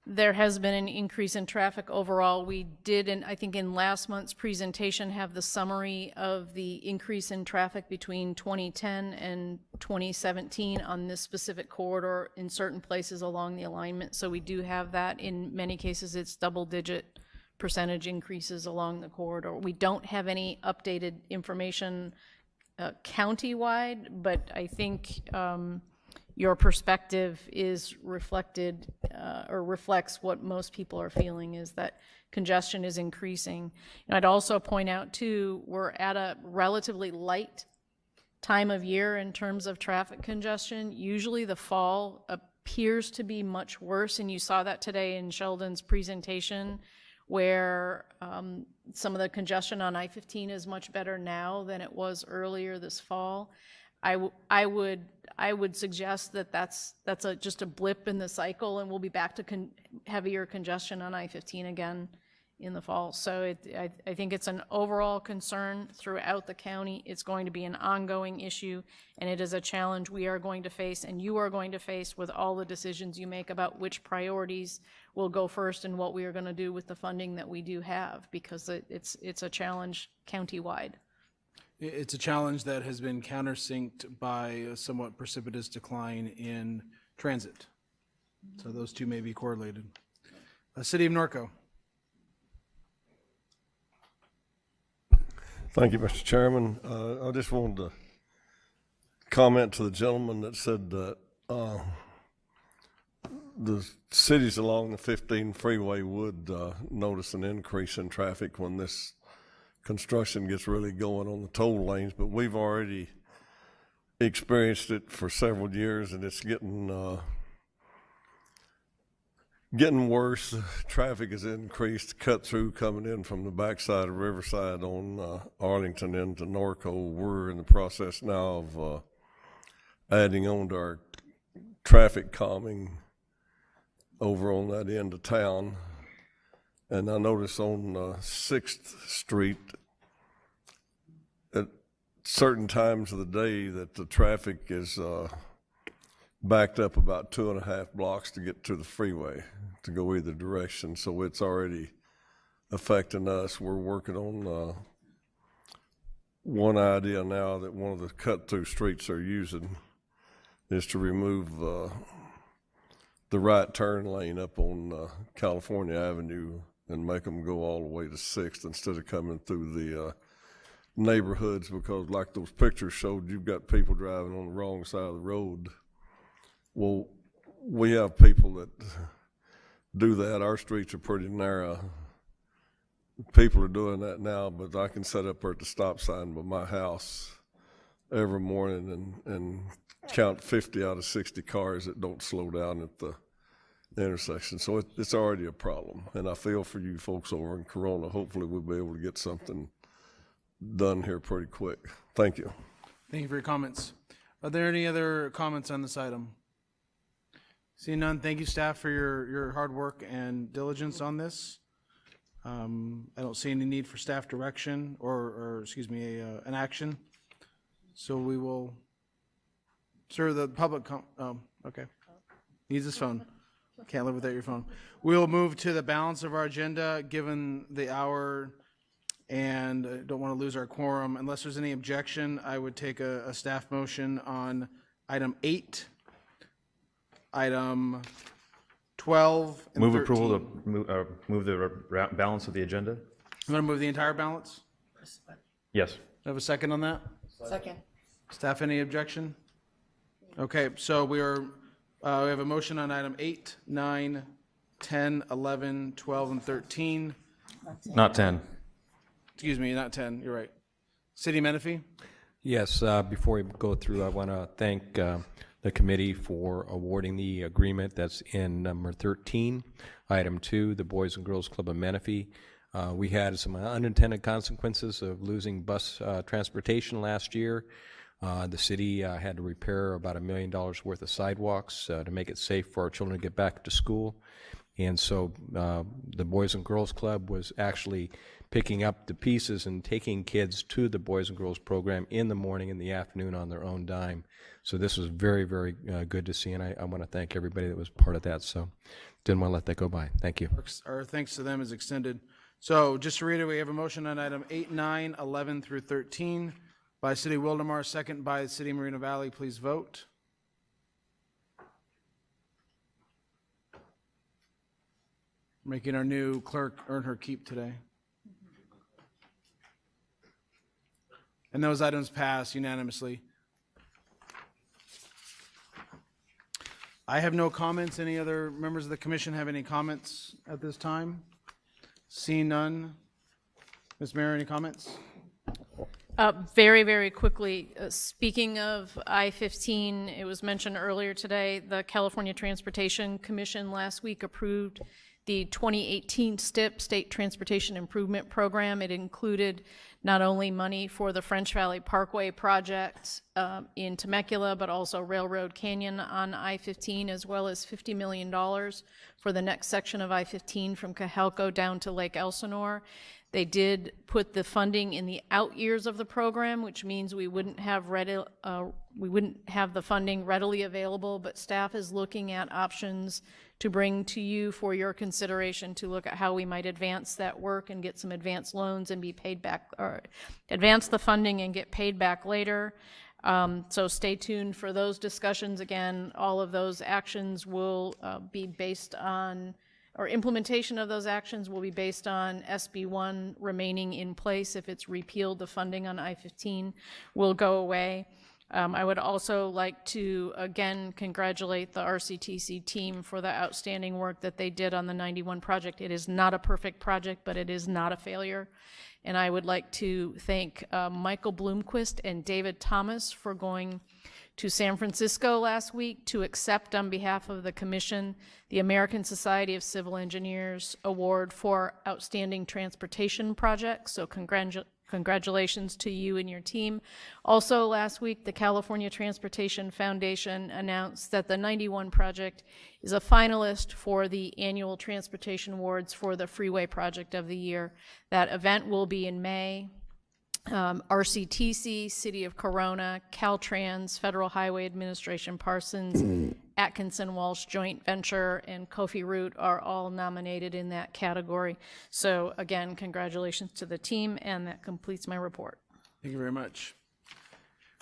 Speaker 3: There has been an increase in traffic overall. We did, I think in last month's presentation, have the summary of the increase in traffic between 2010 and 2017 on this specific corridor in certain places along the alignment. So we do have that. In many cases, it's double-digit percentage increases along the corridor. We don't have any updated information county-wide, but I think your perspective is reflected or reflects what most people are feeling, is that congestion is increasing. And I'd also point out too, we're at a relatively light time of year in terms of traffic congestion. Usually the fall appears to be much worse, and you saw that today in Sheldon's presentation, where some of the congestion on I-15 is much better now than it was earlier this fall. I would suggest that that's just a blip in the cycle, and we'll be back to heavier congestion on I-15 again in the fall. So I think it's an overall concern throughout the county. It's going to be an ongoing issue, and it is a challenge we are going to face, and you are going to face with all the decisions you make about which priorities will go first and what we are going to do with the funding that we do have, because it's a challenge countywide.
Speaker 1: It's a challenge that has been countersinked by a somewhat precipitous decline in transit. So those two may be correlated. City of Norco.
Speaker 6: Thank you, Mr. Chairman. I just wanted to comment to the gentleman that said that the cities along the 15 freeway would notice an increase in traffic when this construction gets really going on the toll lanes, but we've already experienced it for several years, and it's getting worse. Traffic has increased, cut through coming in from the backside of Riverside on Arlington into Norco. We're in the process now of adding on to our traffic calming over on that end of town. And I noticed on 6th Street at certain times of the day that the traffic is backed up about 2.5 blocks to get to the freeway to go either direction. So it's already affecting us. We're working on one idea now that one of the cut-through streets they're using is to remove the right turn lane up on California Avenue and make them go all the way to 6th instead of coming through the neighborhoods, because like those pictures showed, you've got people driving on the wrong side of the road. Well, we have people that do that. Our streets are pretty narrow. People are doing that now, but I can set up there at the stop sign by my house every morning and count 50 out of 60 cars that don't slow down at the intersection. So it's already a problem, and I feel for you folks over in Corona. Hopefully we'll be able to get something done here pretty quick. Thank you.
Speaker 1: Thank you for your comments. Are there any other comments on this item? Seeing none, thank you, staff, for your hard work and diligence on this. I don't see any need for staff direction or excuse me, an action. So we will, sir, the public, oh, okay. Needs his phone. Can't live without your phone. We'll move to the balance of our agenda, given the hour, and don't want to lose our quorum. Unless there's any objection, I would take a staff motion on item 8, item 12, and
Speaker 4: Move
Speaker 1: 13.
Speaker 4: approval to move the balance of the agenda?
Speaker 1: You want to move the entire balance?
Speaker 4: Yes.
Speaker 1: Do I have a second on that?
Speaker 12: Second.
Speaker 1: Staff, any objection? Okay, so we have a motion on item 8, 9, 10, 11, 12, and 13.
Speaker 4: Not 10.
Speaker 1: Excuse me, not 10, you're right. City Menifee?
Speaker 8: Yes, before we go through, I want to thank the committee for awarding the agreement that's in number 13, item 2, the Boys and Girls Club of Menifee. We had some unintended consequences of losing bus transportation last year. The city had to repair about $1 million worth of sidewalks to make it safe for our children to get back to school. And so the Boys and Girls Club was actually picking up the pieces and taking kids to the Boys and Girls program in the morning and the afternoon on their own dime. So this was very, very good to see, and I want to thank everybody that was part of that. So didn't want to let that go by. Thank you.
Speaker 1: Our thanks to them is extended. So just to reiterate, we have a motion on item 8, 9, 11 through 13 by City Wildemar, second by City Moreno Valley. Please vote. Making our new clerk earn her keep today. And those items pass unanimously. I have no comments. Any other members of the commission have any comments at this time? Seeing none. Ms. Mayor, any comments?
Speaker 3: Very, very quickly, speaking of I-15, it was mentioned earlier today, the California Transportation Commission last week approved the 2018 STIP, State Transportation Improvement Program. It included not only money for the French Valley Parkway project in Temecula, but also Railroad Canyon on I-15, as well as $50 million for the next section of I-15 from Cajalco down to Lake Elsinore. They did put the funding in the out years of the program, which means we wouldn't have the funding readily available, but staff is looking at options to bring to you for your consideration to look at how we might advance that work and get some advance loans and be paid back, or advance the funding and get paid back later. So stay tuned for those discussions. Again, all of those actions will be based on or implementation of those actions will be based on SB1 remaining in place. If it's repealed, the funding on I-15 will go away. I would also like to, again, congratulate the RCTC team for the outstanding work that they did on the 91 project. It is not a perfect project, but it is not a failure. And I would like to thank Michael Bloomquist and David Thomas for going to San Francisco last week to accept on behalf of the Commission the American Society of Civil Engineers Award for Outstanding Transportation Projects. So congratulations to you and your team. Also last week, the California Transportation Foundation announced that the 91 project is a finalist for the annual Transportation Awards for the Freeway Project of the Year. That event will be in May. RCTC, City of Corona, Caltrans, Federal Highway Administration, Parsons, Atkinson Walsh Joint Venture, and Kofi Root are all nominated in that category. So again, congratulations to the team, and that completes my report.
Speaker 1: Thank you very much.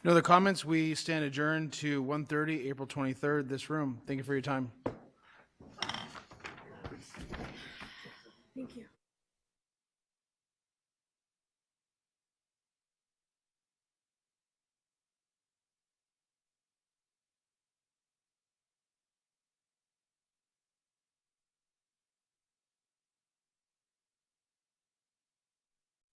Speaker 1: No other comments? We stand adjourned to 1:30, April 23rd, this room. Thank you for your time.
Speaker 17: Thank you.